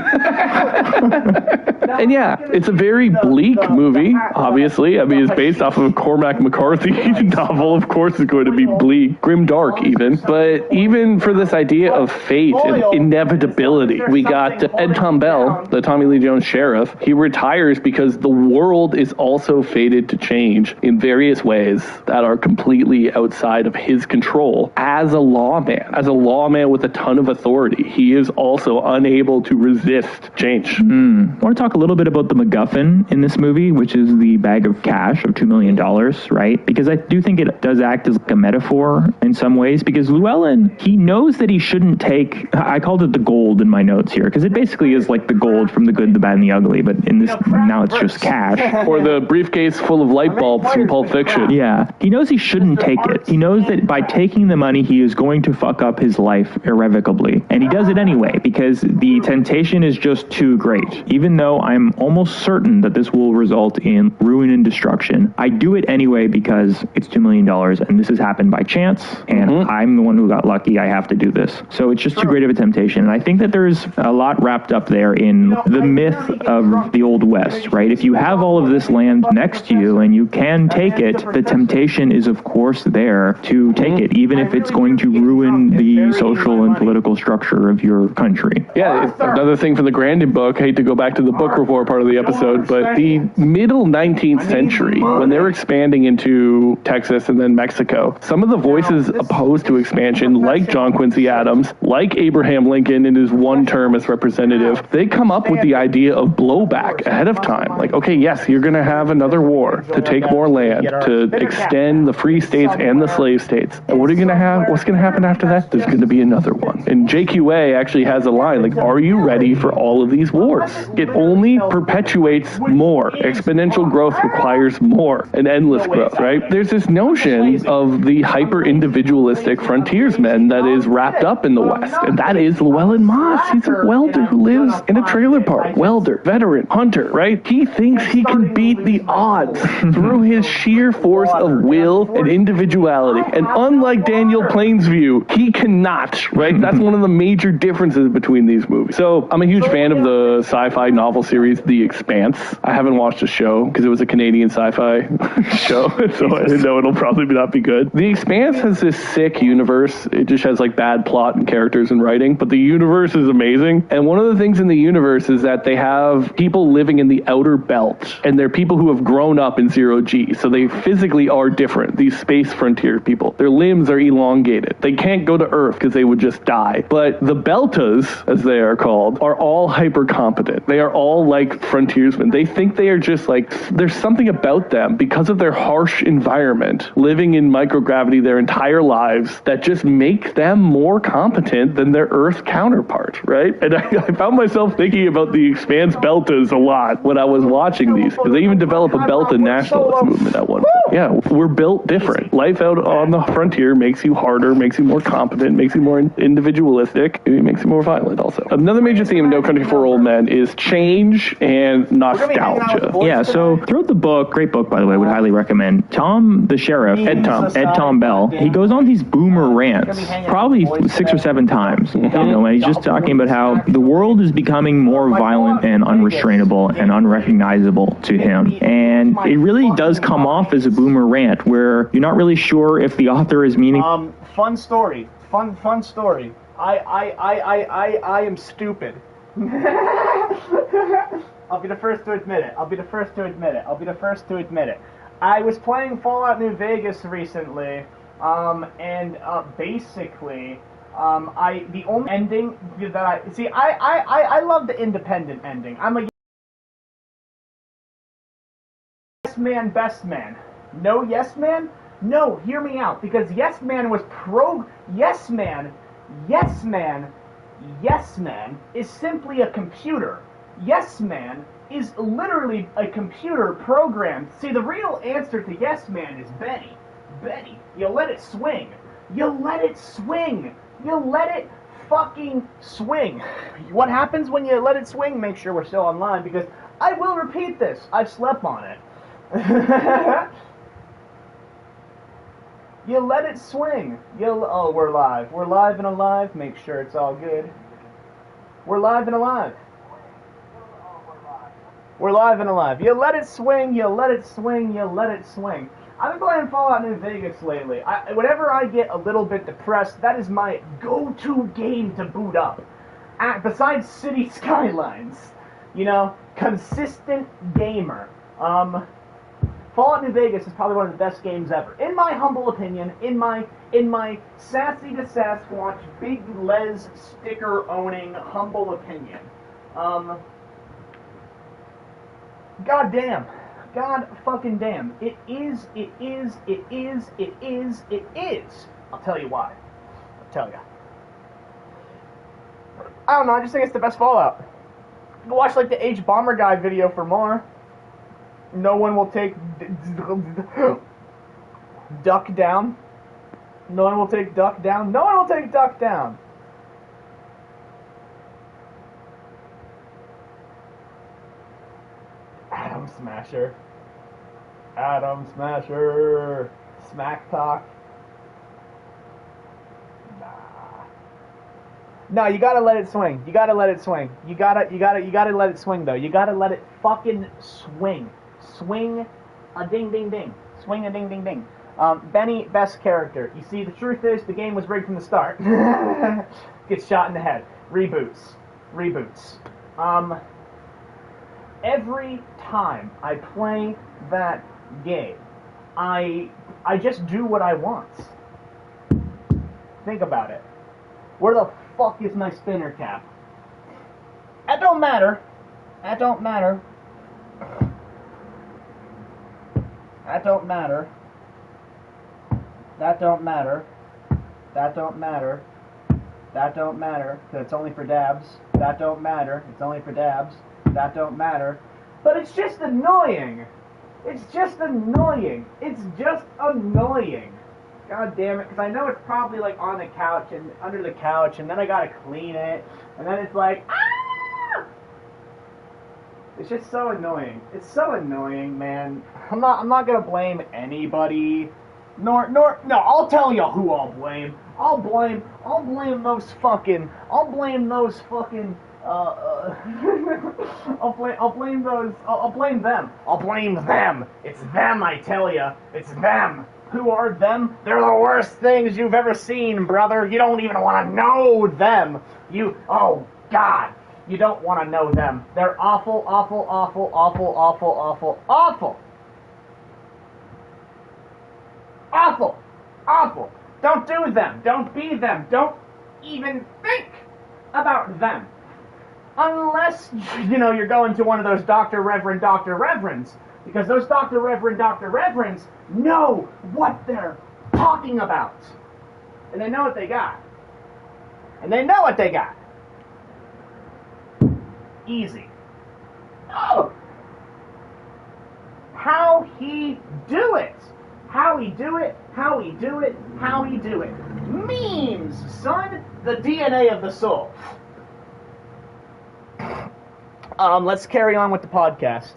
S2: And yeah, it's a very bleak movie, obviously. I mean, it's based off of a Cormac McCarthy novel. Of course it's going to be bleak, grim dark even. But even for this idea of fate and inevitability, we got Ed Tom Bell, the Tommy Lee Jones sheriff. He retires because the world is also fated to change in various ways that are completely outside of his control. As a lawman with a ton of authority, he is also unable to resist change.
S10: I want to talk a little bit about the MacGuffin in this movie, which is the bag of cash of $2 million, right? Because I do think it does act as like a metaphor in some ways, because Llewellyn, he knows that he shouldn't take, I called it the gold in my notes here, because it basically is like the gold from the good, the bad, and the ugly, but in this, now it's just cash.
S2: Or the briefcase full of light bulbs from Pulp Fiction.
S10: Yeah. He knows he shouldn't take it. He knows that by taking the money, he is going to fuck up his life irrevocably. And he does it anyway, because the temptation is just too great. Even though I'm almost certain that this will result in ruin and destruction, I do it anyway because it's $2 million and this has happened by chance, and I'm the one who got lucky. I have to do this. So it's just too great of a temptation. And I think that there's a lot wrapped up there in the myth of the Old West, right? If you have all of this land next to you and you can take it, the temptation is of course there to take it, even if it's going to ruin the social and political structure of your country.
S2: Yeah, it's another thing from the Grandin book. I hate to go back to the book report part of the episode, but the middle 19th century, when they were expanding into Texas and then Mexico, some of the voices opposed to expansion, like John Quincy Adams, like Abraham Lincoln in his one term as representative, they come up with the idea of blowback ahead of time. Like, okay, yes, you're going to have another war to take more land, to extend the free states and the slave states. And what are you going to have? What's going to happen after that? There's going to be another one. And JQA actually has a line like, are you ready for all of these wars? It only perpetuates more. Exponential growth requires more and endless growth, right? There's this notion of the hyper-individualistic frontiersman that is wrapped up in the West, and that is Llewellyn Moss. He's a welder who lives in a trailer park. Welder, veteran, hunter, right? He thinks he can beat the odds through his sheer force of will and individuality. And unlike Daniel Plainsview, you, he cannot, right? That's one of the major differences between these movies. So I'm a huge fan of the sci-fi novel series, The Expanse. I haven't watched the show because it was a Canadian sci-fi show, so I know it'll probably not be good. The Expanse has this sick universe. It just has like bad plot and characters and writing, but the universe is amazing. And one of the things in the universe is that they have people living in the outer belt, and they're people who have grown up in zero G, so they physically are different. These space frontier people, their limbs are elongated. They can't go to Earth because they would just die. But the Beltas, as they are called, are all hyper competent. They are all like frontiersmen. They think they are just like, there's something about them because of their harsh environment, living in microgravity their entire lives, that just make them more competent than their Earth counterpart, right? And I found myself thinking about the Expanse Beltas a lot when I was watching these, because they even develop a Belta nationalist movement at one point. Yeah, we're built different. Life out on the frontier makes you harder, makes you more competent, makes you more individualistic, it makes you more violent also. Another major theme in No Country for Old Men is change and nostalgia.
S10: Yeah, so throughout the book, great book by the way, would highly recommend. Tom, the sheriff, Ed Tom Bell, he goes on these boomer rants, probably 6 or 7 times. You know, and he's just talking about how the world is becoming more violent and unrestrainable and unrecognizable to him. And it really does come off as a boomer rant where you're not really sure if the author is meaning.
S1: Fun story. Fun story. I am stupid. I'll be the first to admit it. I was playing Fallout New Vegas recently, and basically, the only ending that I love the independent ending. I'm a yes man, best man. No yes man? No, hear me out, because yes man was yes man is simply a computer. Yes man is literally a computer program. See, the real answer to yes man is Benny. Benny, you let it swing. You let it fucking swing. What happens when you let it swing? Make sure we're still online, because I will repeat this. I've slept on it. You let it swing. Oh, we're live. We're live and alive. Make sure it's all good. We're live and alive. We're live and alive. You let it swing, you let it swing, you let it swing. I've been playing Fallout New Vegas lately. Whenever I get a little bit depressed, that is my go-to game to boot up. Besides City Skylines. You know, consistent gamer. Fallout New Vegas is probably one of the best games ever. In my humble opinion, in my sassy to Sasquatch, big Les sticker owning humble opinion. God damn. God fucking damn. It is. I'll tell you why. I'll tell you. I don't know, I just think it's the best Fallout. Go watch like the H Bomber Guy video for more. No one will take Duck down. No one will take Duck down. No one will take Duck down. Atom Smasher. Atom Smasher. Smack Talk. No, you gotta let it swing. You gotta let it swing. You gotta let it swing though. You gotta let it fucking swing. Swing a ding ding ding. Swing a ding ding ding. Benny, best character. You see, the truth is, the game was rigged from the start. Gets shot in the head. Reboots. Every time I play that game, I just do what I want. Think about it. Where the fuck is my spinner cap? That don't matter. That don't matter. That don't matter. That don't matter. That don't matter. That don't matter, because it's only for dabs. That don't matter. It's only for dabs. That don't matter. But it's just annoying. It's just annoying. It's just annoying. God damn it, because I know it's probably like on the couch and under the couch, and then I gotta clean it, and then it's like, ah! It's just so annoying. It's so annoying, man. I'm not gonna blame anybody. No, I'll tell you who I'll blame. I'll blame those fucking, I'll blame them. I'll blame them. It's them, I tell ya. It's them. Who are them? They're the worst things you've ever seen, brother. You don't even want to know them. Oh, God. You don't want to know them. They're awful, awful, awful, awful, awful, awful, awful. Awful. Awful. Don't do them. Don't be them. Don't even think about them. Unless, you're going to one of those Dr. Reverends. Because those Dr. Reverends know what they're talking about. And they know what they got. Easy. Oh! How he do it? Memes, son. The DNA of the soul. Let's carry on with the podcast.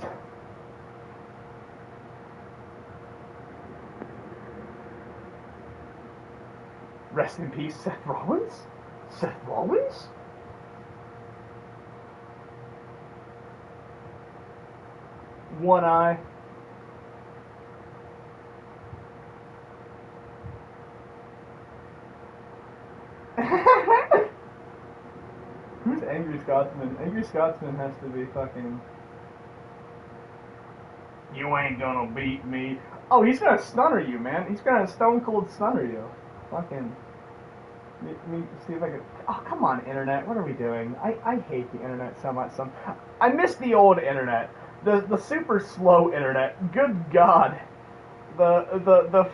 S1: Rest in peace, Seth Rollins? Seth Rollins? One eye. Who's Angry Scotsman? Angry Scotsman has to be fucking... You ain't gonna beat me. Oh, he's gonna stunner you, man. He's gonna stone cold stunner you. Fucking... Let me see if I can... Oh, come on, internet. What are we doing? I hate the internet so much. I miss the old internet. The super slow internet. Good God. The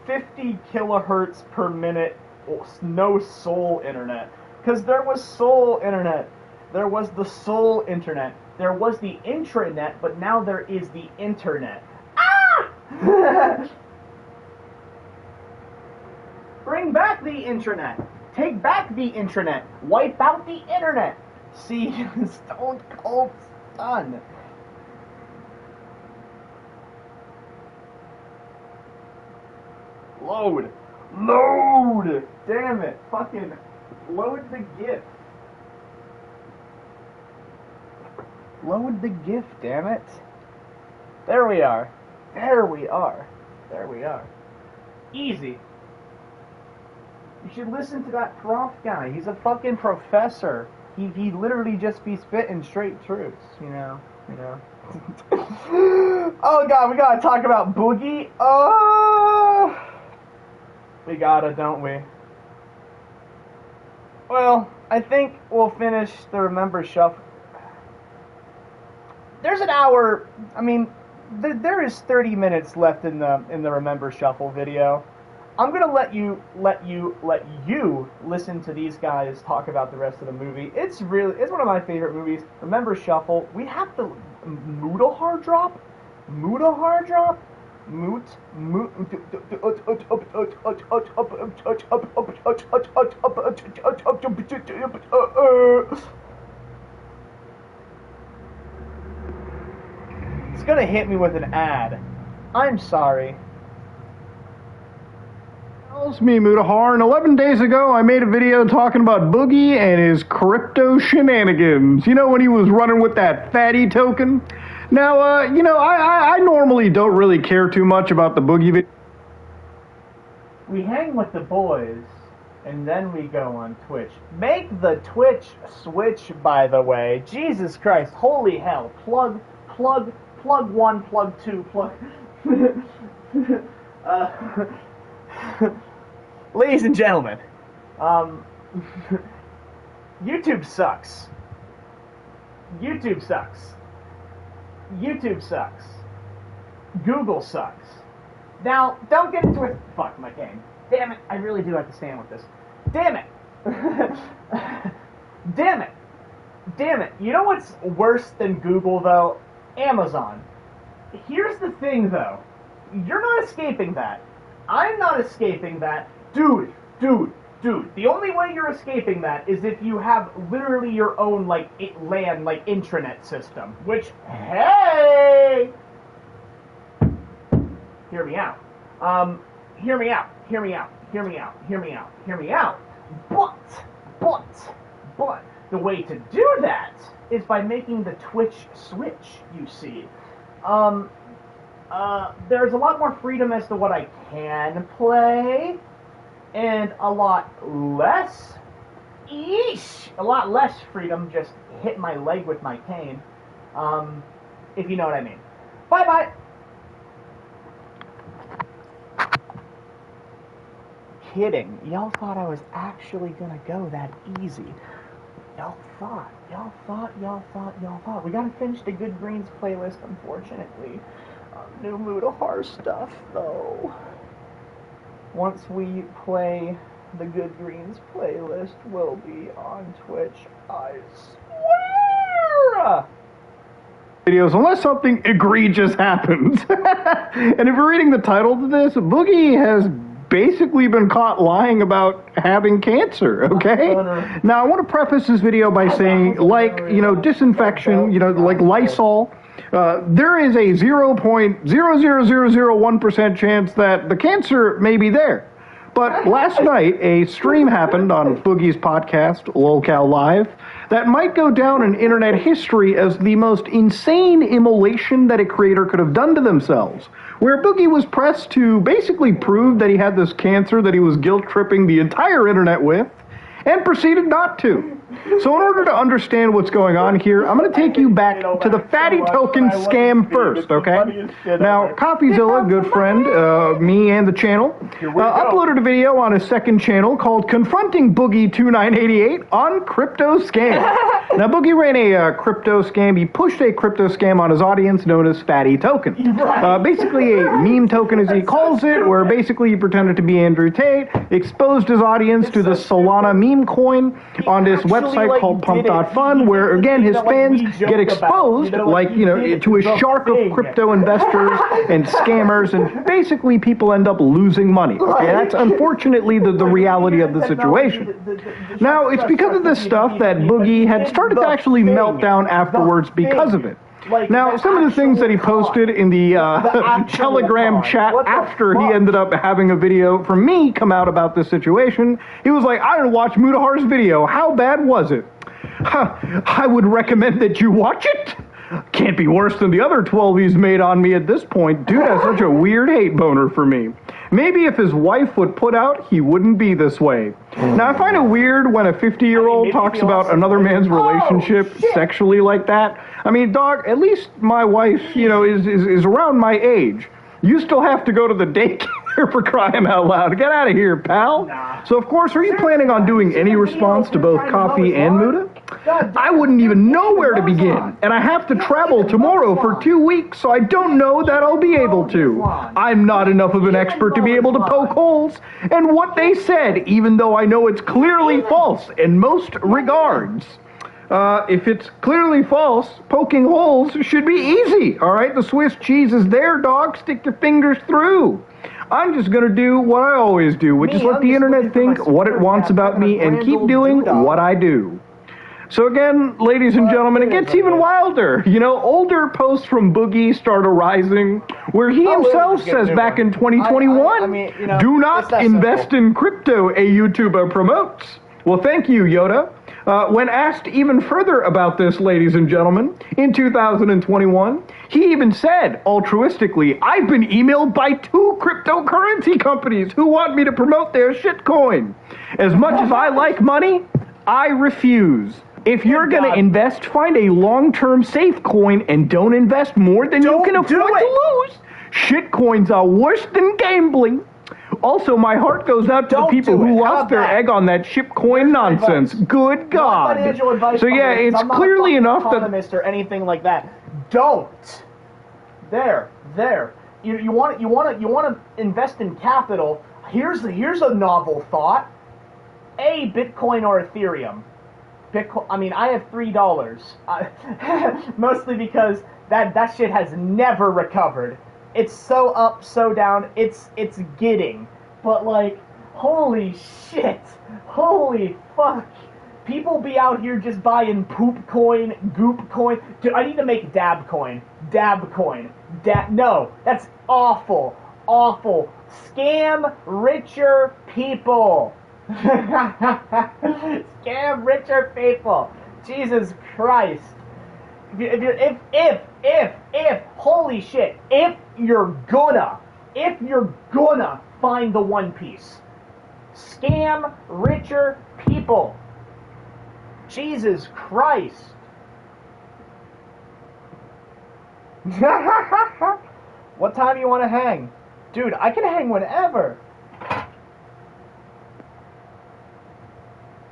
S1: 50 kilohertz per minute no soul internet. Because there was soul internet. There was the soul internet. There was the intranet, but now there is the internet. Ah! Bring back the intranet. Take back the intranet. Wipe out the internet. See, Stone Cold Stun. Load. Damn it. Fucking load the GIF. Load the GIF, damn it. There we are. Easy. You should listen to that prof guy. He's a fucking professor. He literally just be spitting straight truths, you know. Oh God, we gotta talk about Boogie. Oh, we gotta, don't we? Well, I think we'll finish the Remember Shuffle. There's an hour. I mean, there is 30 minutes left in the Remember Shuffle video. I'm gonna let you listen to these guys talk about the rest of the movie. It's one of my favorite movies. Remember Shuffle. We have the Mutahar drop. It's gonna hit me with an ad. I'm sorry.
S12: It's me, Mutahar, and 11 days ago I made a video talking about Boogie and his crypto shenanigans. You know, when he was running with that fatty token? Now, I normally don't really care too much about the Boogie video.
S1: We hang with the boys, and then we go on Twitch. Make the Twitch switch, by the way. Jesus Christ, holy hell. Plug 1, plug 2, plug... Ladies and gentlemen, YouTube sucks. YouTube sucks. Google sucks. Now, don't get into it. Fuck my game. Damn it, I really do have to stand with this. Damn it. Damn it. You know what's worse than Google, though? Amazon. Here's the thing, though. You're not escaping that. I'm not escaping that. Dude. The only way you're escaping that is if you have literally your own, LAN, intranet system. Which, hey! Hear me out. hear me out. But, the way to do that is by making the Twitch switch, you see. There's a lot more freedom as to what I can play, and a lot less freedom just hit my leg with my cane, if you know what I mean. Bye-bye! Kidding. Y'all thought I was actually gonna go that easy. Y'all thought. We gotta finish the Good Greens playlist, unfortunately. New Mutahar stuff, though. Once we play the Good Greens playlist, we'll be on Twitch, I swear!
S12: Videos, unless something egregious happens. And if you're reading the title to this, Boogie has basically been caught lying about having cancer, okay? Now, I want to preface this video by saying, like, disinfection, like Lysol, there is a 0.00001% chance that the cancer may be there. But last night, a stream happened on Boogie's podcast, LolCal Live, that might go down in internet history as the most insane immolation that a creator could have done to themselves, where Boogie was pressed to basically prove that he had this cancer that he was guilt-tripping the entire internet with, and proceeded not to. So in order to understand what's going on here, I'm going to take you back to the Fatty Token scam first, okay? Now, CoffeeZilla, good friend, me and the channel, uploaded a video on his second channel called Confronting Boogie 2988 on Crypto Scam. Now, Boogie ran a crypto scam. He pushed a crypto scam on his audience known as Fatty Token. Basically a meme token, as he calls it, where basically he pretended to be Andrew Tate, exposed his audience to the Solana meme coin on this website called Pump.Fun, where, again, his fans get exposed, like, to a shark of crypto investors and scammers, and basically people end up losing money. Okay, that's unfortunately the reality of the situation. Now, it's because of this stuff that Boogie had started to actually melt down afterwards because of it. Now, some of the things that he posted in the Telegram chat after he ended up having a video from me come out about this situation, he was like, I didn't watch Mutahar's video. How bad was it? I would recommend that you watch it. Can't be worse than the other 12 he's made on me at this point. Dude has such a weird hate boner for me. Maybe if his wife would put out, he wouldn't be this way. Now, I find it weird when a 50-year-old talks about another man's relationship sexually like that. I mean, dog, at least my wife, is around my age. You still have to go to the daycare for crying out loud. Get out of here, pal. So, of course, are you planning on doing any response to both Coffee and Muta? I wouldn't even know where to begin. And I have to travel tomorrow for 2 weeks, so I don't know that I'll be able to. I'm not enough of an expert to be able to poke holes in what they said, even though I know it's clearly false in most regards. If it's clearly false, poking holes should be easy, all right? The Swiss cheese is there, dog. Stick your fingers through. I'm just going to do what I always do, which is let the internet think what it wants about me and keep doing what I do. So again, ladies and gentlemen, it gets even wilder. Older posts from Boogie start arising, where he himself says back in 2021, do not invest in crypto, a YouTuber promotes. Well, thank you, Yoda. When asked even further about this, ladies and gentlemen, in 2021, he even said, altruistically, I've been emailed by 2 cryptocurrency companies who want me to promote their shitcoin. As much as I like money, I refuse. If you're going to invest, find a long-term safe coin and don't invest more than you can afford to lose. Shitcoins are worse than gambling. Also, my heart goes out to the people who lost their egg on that shitcoin nonsense. Good God. So yeah, it's clearly enough that...
S1: or anything like that. Don't. There. You want to invest in capital. Here's a novel thought. A, Bitcoin or Ethereum. Bitcoin. I mean, I have $3. Mostly because that shit has never recovered. It's so up, so down. It's getting. But like, holy shit. Holy fuck. People be out here just buying poop coin, goop coin. Dude, I need to make dab coin. Dab coin. No, that's awful. Awful. Scam richer people. Scam richer people. Jesus Christ. If, holy shit, if you're gonna find the One Piece, scam richer people. Jesus Christ. What time do you want to hang? Dude, I can hang whenever.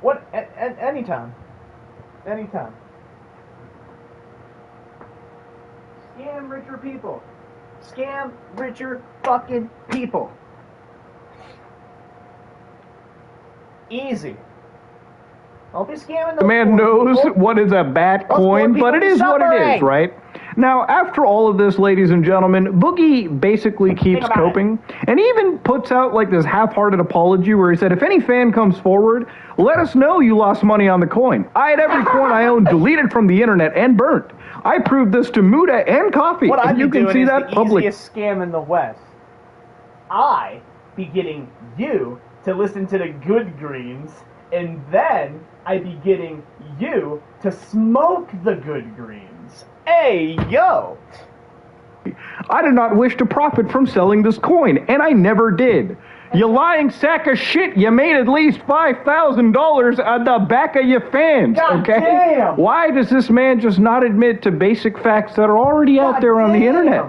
S1: What? Anytime. Anytime. Scam richer people. Scam richer fucking people. Easy. Don't be scamming
S12: The man knows what is a bat coin, but it is what it is, right? Now, after all of this, ladies and gentlemen, Boogie basically keeps coping, and he even puts out like this half-hearted apology where he said, if any fan comes forward, let us know you lost money on the coin. I had every coin I owned deleted from the internet and burnt. I proved this to Muda and Coffee,
S1: what
S12: and you can see that
S1: the
S12: public.
S1: Easiest scam in the West. I be getting you to listen to the Good Greens, and then I be getting you to smoke the Good Greens. Hey, yo!
S12: I did not wish to profit from selling this coin, and I never did. You lying sack of shit, you made at least $5,000 on the back of your fans,
S1: God
S12: okay?
S1: Damn.
S12: Why does this man just not admit to basic facts that are already out there on the internet?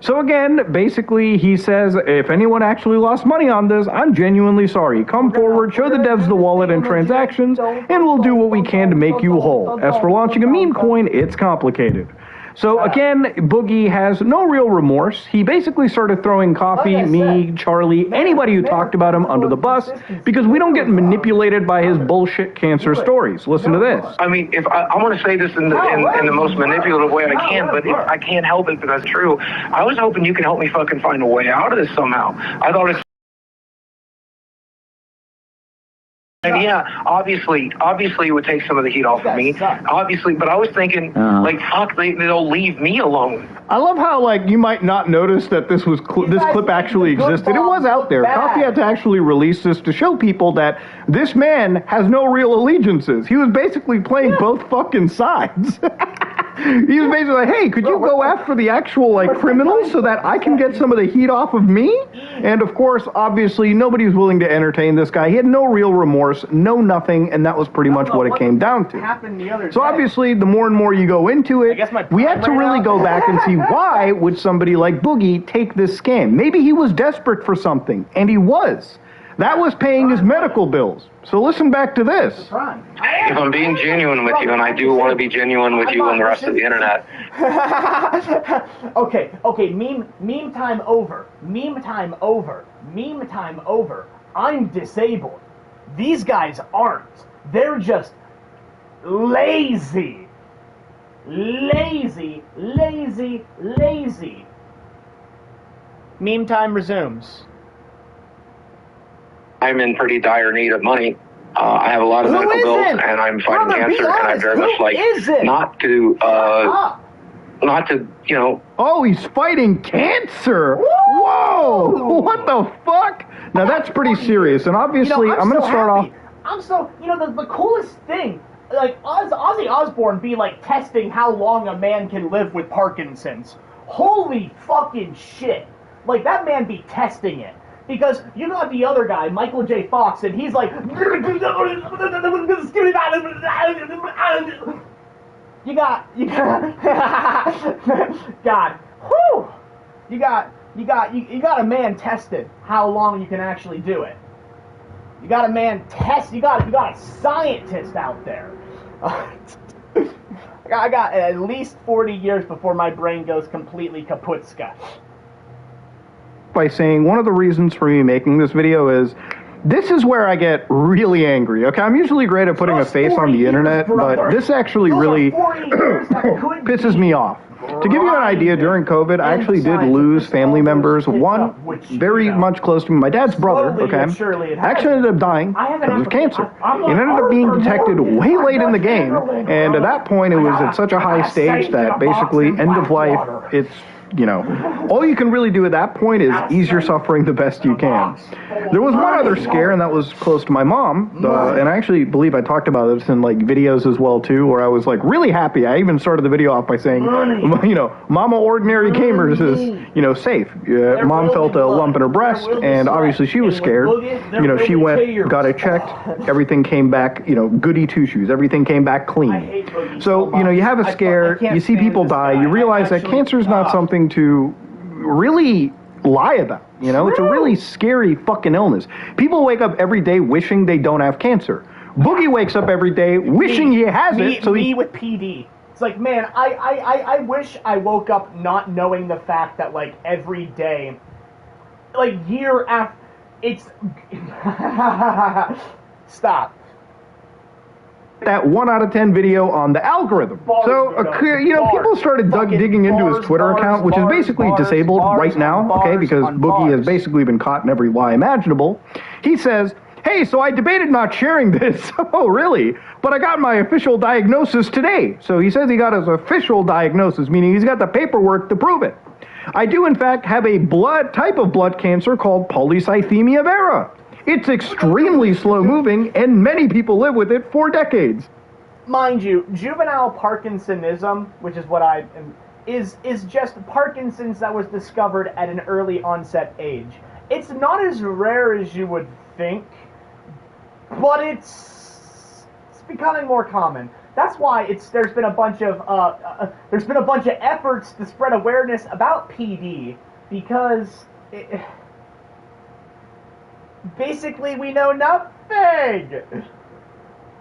S12: So again, basically, he says, if anyone actually lost money on this, I'm genuinely sorry. Come forward, show the devs the wallet and transactions, and we'll do what we can to make you whole. As for launching a meme coin, it's complicated. So again, Boogie has no real remorse. He basically started throwing Coffee, me, Charlie, anybody who talked about him under the bus because we don't get manipulated by his bullshit cancer stories. Listen to this.
S13: I mean, if I want to say this in the most manipulative way I can, but if I can't help it because it's true. I was hoping you could help me fucking find a way out of this somehow. I thought it's. And yeah, obviously it would take some of the heat off of me. Obviously, but I was thinking, like, fuck, they'll leave me alone.
S12: I love how, like, you might not notice that this was this clip actually existed. It was out there. Coffee had to actually release this to show people that this man has no real allegiances. He was basically playing both fucking sides. He was basically like, hey, could you go after the actual, like, criminals so that I can get some of the heat off of me? And, of course, obviously, nobody's willing to entertain this guy. He had no real remorse, no nothing, and that was pretty much what it came down to. So, obviously, the more and more you go into it, we had to really go back and see why would somebody like Boogie take this scam. Maybe he was desperate for something, and he was. That was paying his medical bills. So listen back to this.
S13: If I'm being genuine with you, and I do want to be genuine with you and the rest of the internet.
S1: Okay, meme time over. Meme time over. Meme time over. I'm disabled. These guys aren't. They're just lazy. Lazy. Meme time resumes.
S13: I'm in pretty dire need of money. I have a lot of medical bills, and I'm fighting cancer, and I very much like not to, you know.
S12: Oh, he's fighting cancer! Whoa! What the fuck? Now that's pretty serious, and obviously, I'm going to start off.
S1: I'm so, the coolest thing, like, Ozzy Osbourne be, like, testing how long a man can live with Parkinson's. Holy fucking shit. Like, that man be testing it. Because you got the other guy, Michael J. Fox, and he's like, you got, God, whew, you got a man tested how long you can actually do it. You got a man you got a scientist out there. I got at least 40 years before my brain goes completely kaputska.
S12: By saying one of the reasons for me making this video is this is where I get really angry. Okay, I'm usually great at putting a face on the internet, but this actually really pisses me off. To give you an idea, during COVID, I actually did lose family members. One very much close to me, my dad's brother, okay, actually ended up dying of cancer. It ended up being detected way late in the game, and at that point, it was at such a high stage that basically, end of life, it's you know, all you can really do at that point is ease your suffering the best you can. There was one other scare, and that was close to my mom, and I actually believe I talked about this in, like, videos as well, too, where I was, like, really happy. I even started the video off by saying, you know, Mama Ordinary Gamers is, you know, safe. Mom felt a lump in her breast, and obviously she was scared. You know, she went, got it checked, everything came back, you know, goody two-shoes, everything came back clean. So, you know, you have a scare, you see people die, you realize that cancer is not something to really lie about. You know, it's a really scary fucking illness. People wake up every day wishing they don't have cancer. Boogie wakes up every day wishing he has it. So
S1: me with PD. It's like, man, I wish I woke up not knowing the fact that, like, every day, like, year after, it's... Stop.
S12: That 1 out of 10 video on the algorithm. You know, people started digging into his Twitter account, which is basically disabled right now, okay, because Boogie has basically been caught in every lie imaginable. He says, hey, so I debated not sharing this. Oh, really? But I got my official diagnosis today. So he says he got his official diagnosis, meaning he's got the paperwork to prove it. I do, in fact, have a type of blood cancer called polycythemia vera. It's extremely slow-moving, and many people live with it for decades.
S1: Mind you, juvenile Parkinsonism, which is what is just Parkinson's that was discovered at an early onset age. It's not as rare as you would think, but it's becoming more common. That's why there's been a bunch of efforts to spread awareness about PD, because basically we know nothing.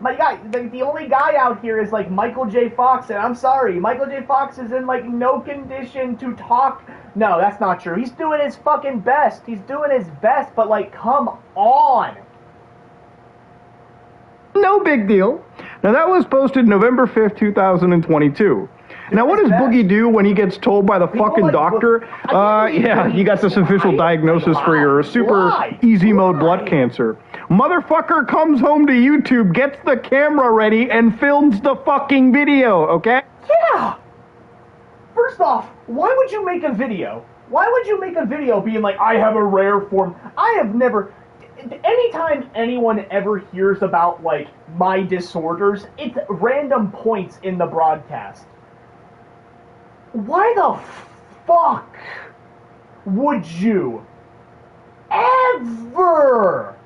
S1: My guy, the only guy out here is, like, Michael J. Fox, and I'm sorry, Michael J. Fox is in, like, no condition to talk. No, that's not true. He's doing his fucking best. He's doing his best, but, like, come on.
S12: No big deal. Now, that was posted November 5th, 2022. Now, what does Boogie do when he gets told by the fucking doctor, yeah, you got this official diagnosis for your super easy mode blood cancer? Motherfucker comes home to YouTube, gets the camera ready, and films the fucking video, okay?
S1: Yeah! First off, why would you make a video? Why would you make a video being like, I have a rare form? I have never... Anytime anyone ever hears about, like, my disorders, it's random points in the broadcast. Why the fuck would you ever?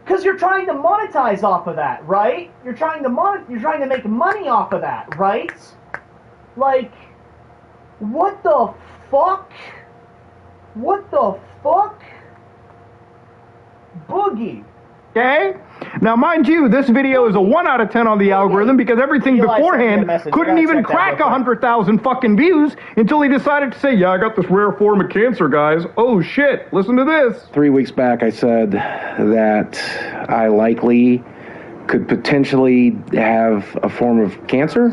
S1: Because you're trying to monetize off of that, right? You're trying to make money off of that, right? Like, what the fuck? What the fuck? Boogie.
S12: Okay? Now, mind you, this video is a 1 out of 10 on the algorithm because everything beforehand couldn't even crack 100,000 fucking views until he decided to say, yeah, I got this rare form of cancer, guys. Oh, shit. Listen to this.
S14: 3 weeks back, I said that I likely could potentially have a form of cancer.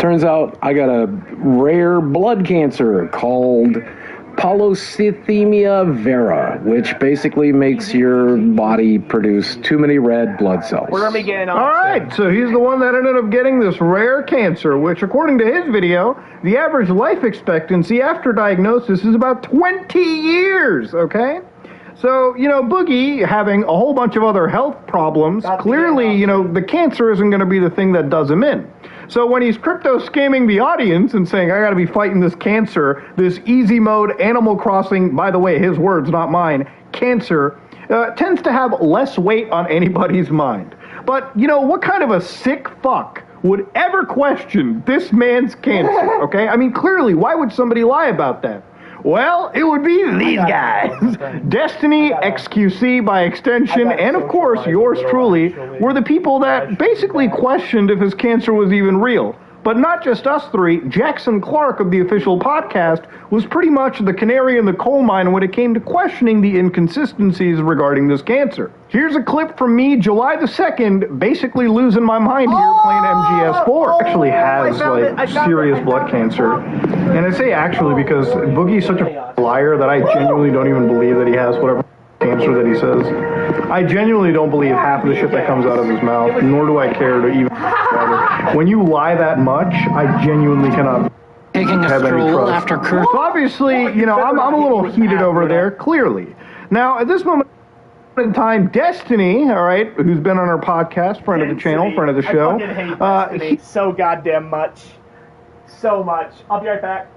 S14: Turns out I got a rare blood cancer called polycythemia vera, which basically makes your body produce too many red blood cells.
S1: We're gonna be getting on.
S12: All right, so he's the one that ended up getting this rare cancer, which, according to his video, the average life expectancy after diagnosis is about 20 years, okay? So, you know, Boogie having a whole bunch of other health problems, clearly, you know, the cancer isn't going to be the thing that does him in. So when he's crypto scamming the audience and saying, I gotta be fighting this cancer, this easy mode Animal Crossing, by the way, his words, not mine, cancer, tends to have less weight on anybody's mind. But, you know, what kind of a sick fuck would ever question this man's cancer, okay? I mean, clearly, why would somebody lie about that? Well, it would be these guys. Destiny, XQC by extension, and of course, yours truly, were the people that basically questioned if his cancer was even real. But not just us three, Jackson Clark of the official podcast was pretty much the canary in the coal mine when it came to questioning the inconsistencies regarding this cancer. Here's a clip from me, July the 2nd, basically losing my mind here playing MGS4. Actually has, like, serious blood cancer. And I say actually because Boogie's such a liar that I genuinely don't even believe that he has whatever cancer that he says. I genuinely don't believe half of the shit that comes out of his mouth, nor do I care to even brother. When you lie that much, I genuinely cannot
S15: Taking a
S12: have any
S15: stroll
S12: trust.
S15: after Kurt.
S12: So obviously, you know, I'm a little heated over there, clearly. Now, at this moment in time, Destiny, all right, who's been on our podcast, friend of the channel, friend of the show.
S1: I fucking hate Destiny so goddamn much. So much. I'll be right back.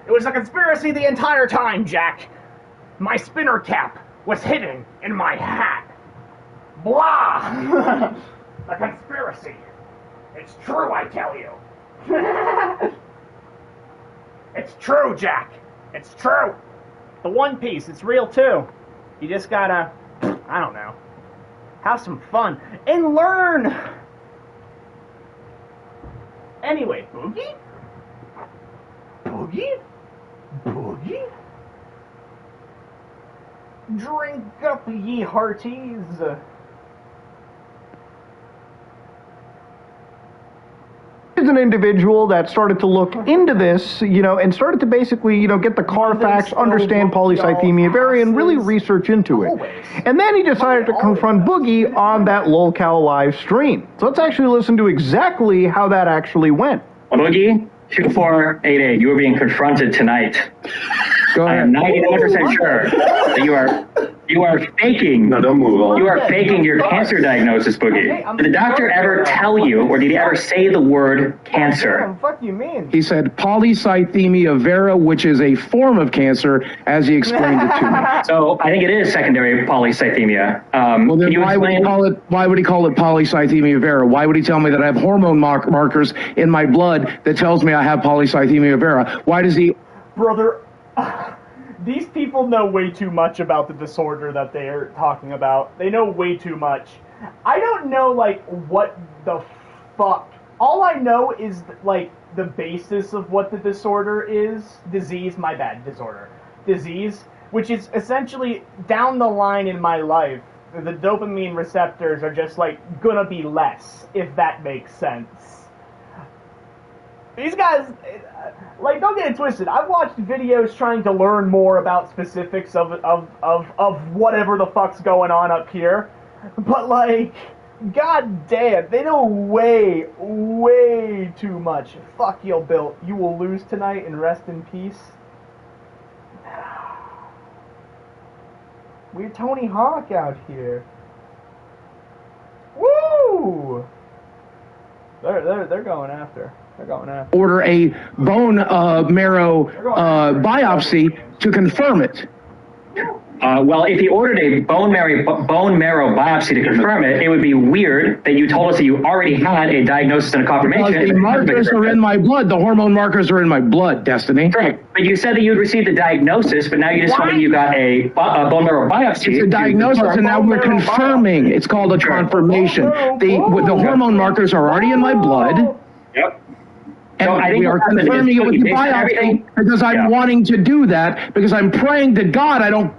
S1: It was a conspiracy the entire time, Jack. My spinner cap was hidden in my hat. Blah! A conspiracy. It's true, I tell you. It's true, Jack. It's true. The One Piece, it's real too. You just gotta, I don't know, have some fun and learn. Anyway, Boogie? Boogie? Boogie? Drink up, ye hearties.
S12: Is an individual that started to look into this, you know, and started to basically, you know, get the Carfax, understand polycythemia vera, and really research into it. And then he decided to confront Boogie on that LolCal live stream. So let's actually listen to exactly how that actually went.
S16: Boogie, 2488, you are being confronted tonight.
S14: Go ahead.
S16: I am 99% sure that you are faking. No, don't move on. You are faking your cancer diagnosis, Boogie. Did the doctor ever tell you, or did he ever say the word cancer?
S1: What the fuck you mean?
S14: He said polycythemia vera, which is a form of cancer, as he explained it to me.
S16: So I think it is secondary polycythemia.
S14: Well, then why would he call it polycythemia vera? Why would he tell me that I have hormone markers in my blood that tells me I have polycythemia vera? Why does he...
S1: Brother, these people know way too much about the disorder that they're talking about. They know way too much. I don't know, like, what the fuck. All I know is, like, the basis of what the disorder is. Disease, which is essentially down the line in my life. The dopamine receptors are just, like, gonna be less, if that makes sense. These guys, like, don't get it twisted. I've watched videos trying to learn more about specifics of whatever the fuck's going on up here. But, like, god damn, they know way, way too much. Fuck you, Bill. You will lose tonight and rest in peace. We're Tony Hawk out here. Woo! They're going after.
S14: Order a bone marrow biopsy to confirm it.
S16: Well, if he ordered a bone marrow biopsy to confirm it, it would be weird that you told us that you already had a diagnosis and a confirmation.
S14: Because the markers are in my blood. The hormone markers are in my blood, Destiny.
S16: Correct. But you said that you had received the diagnosis, but now you just told me you got a bone marrow biopsy.
S14: It's a diagnosis, and now we're confirming. It's called a confirmation. The hormone markers are already in my blood.
S16: Yep.
S14: And
S16: So I think
S14: we are
S16: what happened is
S14: confirming it with the
S16: they said
S14: biopsy
S16: everything-
S14: because I'm wanting to do that, because I'm praying to God I don't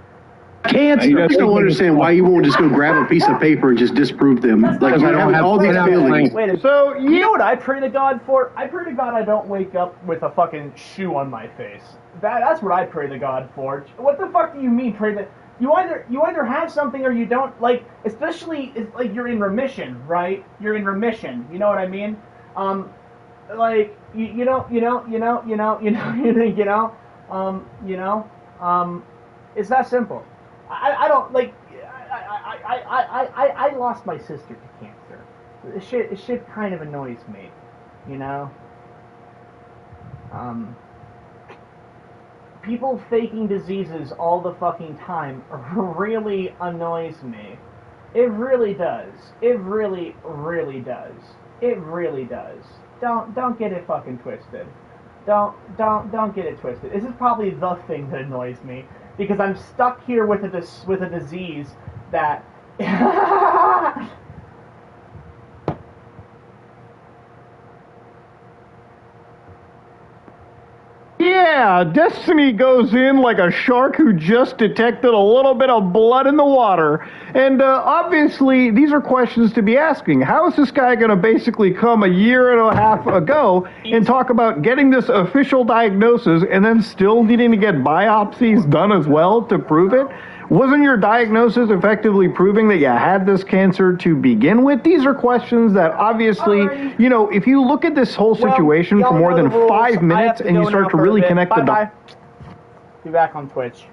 S14: cancer.
S15: I just don't understand why you won't just go grab a piece of paper and just disprove them. Like, you have all these feelings.
S1: Wait a
S12: So,
S1: you know what I pray to God for? I pray to God I don't wake up with a fucking shoe on my face. That's what I pray to God for. What the fuck do you mean pray that? You either have something or you don't. Like, especially it's like you're in remission, right? You're in remission. You know what I mean? Like you know. It's that simple. I don't like. I lost my sister to cancer. This shit kind of annoys me, you know. People faking diseases all the fucking time really annoys me. It really does. It really does. It really does. Don't get it fucking twisted. Don't get it twisted. This is probably the thing that annoys me. Because I'm stuck here with a disease that
S12: Yeah, Destiny goes in like a shark who just detected a little bit of blood in the water. And obviously, these are questions to be asking. How is this guy going to basically come a year and a half ago and talk about getting this official diagnosis and then still needing to get biopsies done as well to prove it? Wasn't your diagnosis effectively proving that you had this cancer to begin with? These are questions that obviously, you know, if you look at this whole situation for more than 5 minutes and you start to really connect the dots.
S1: Be back on Twitch.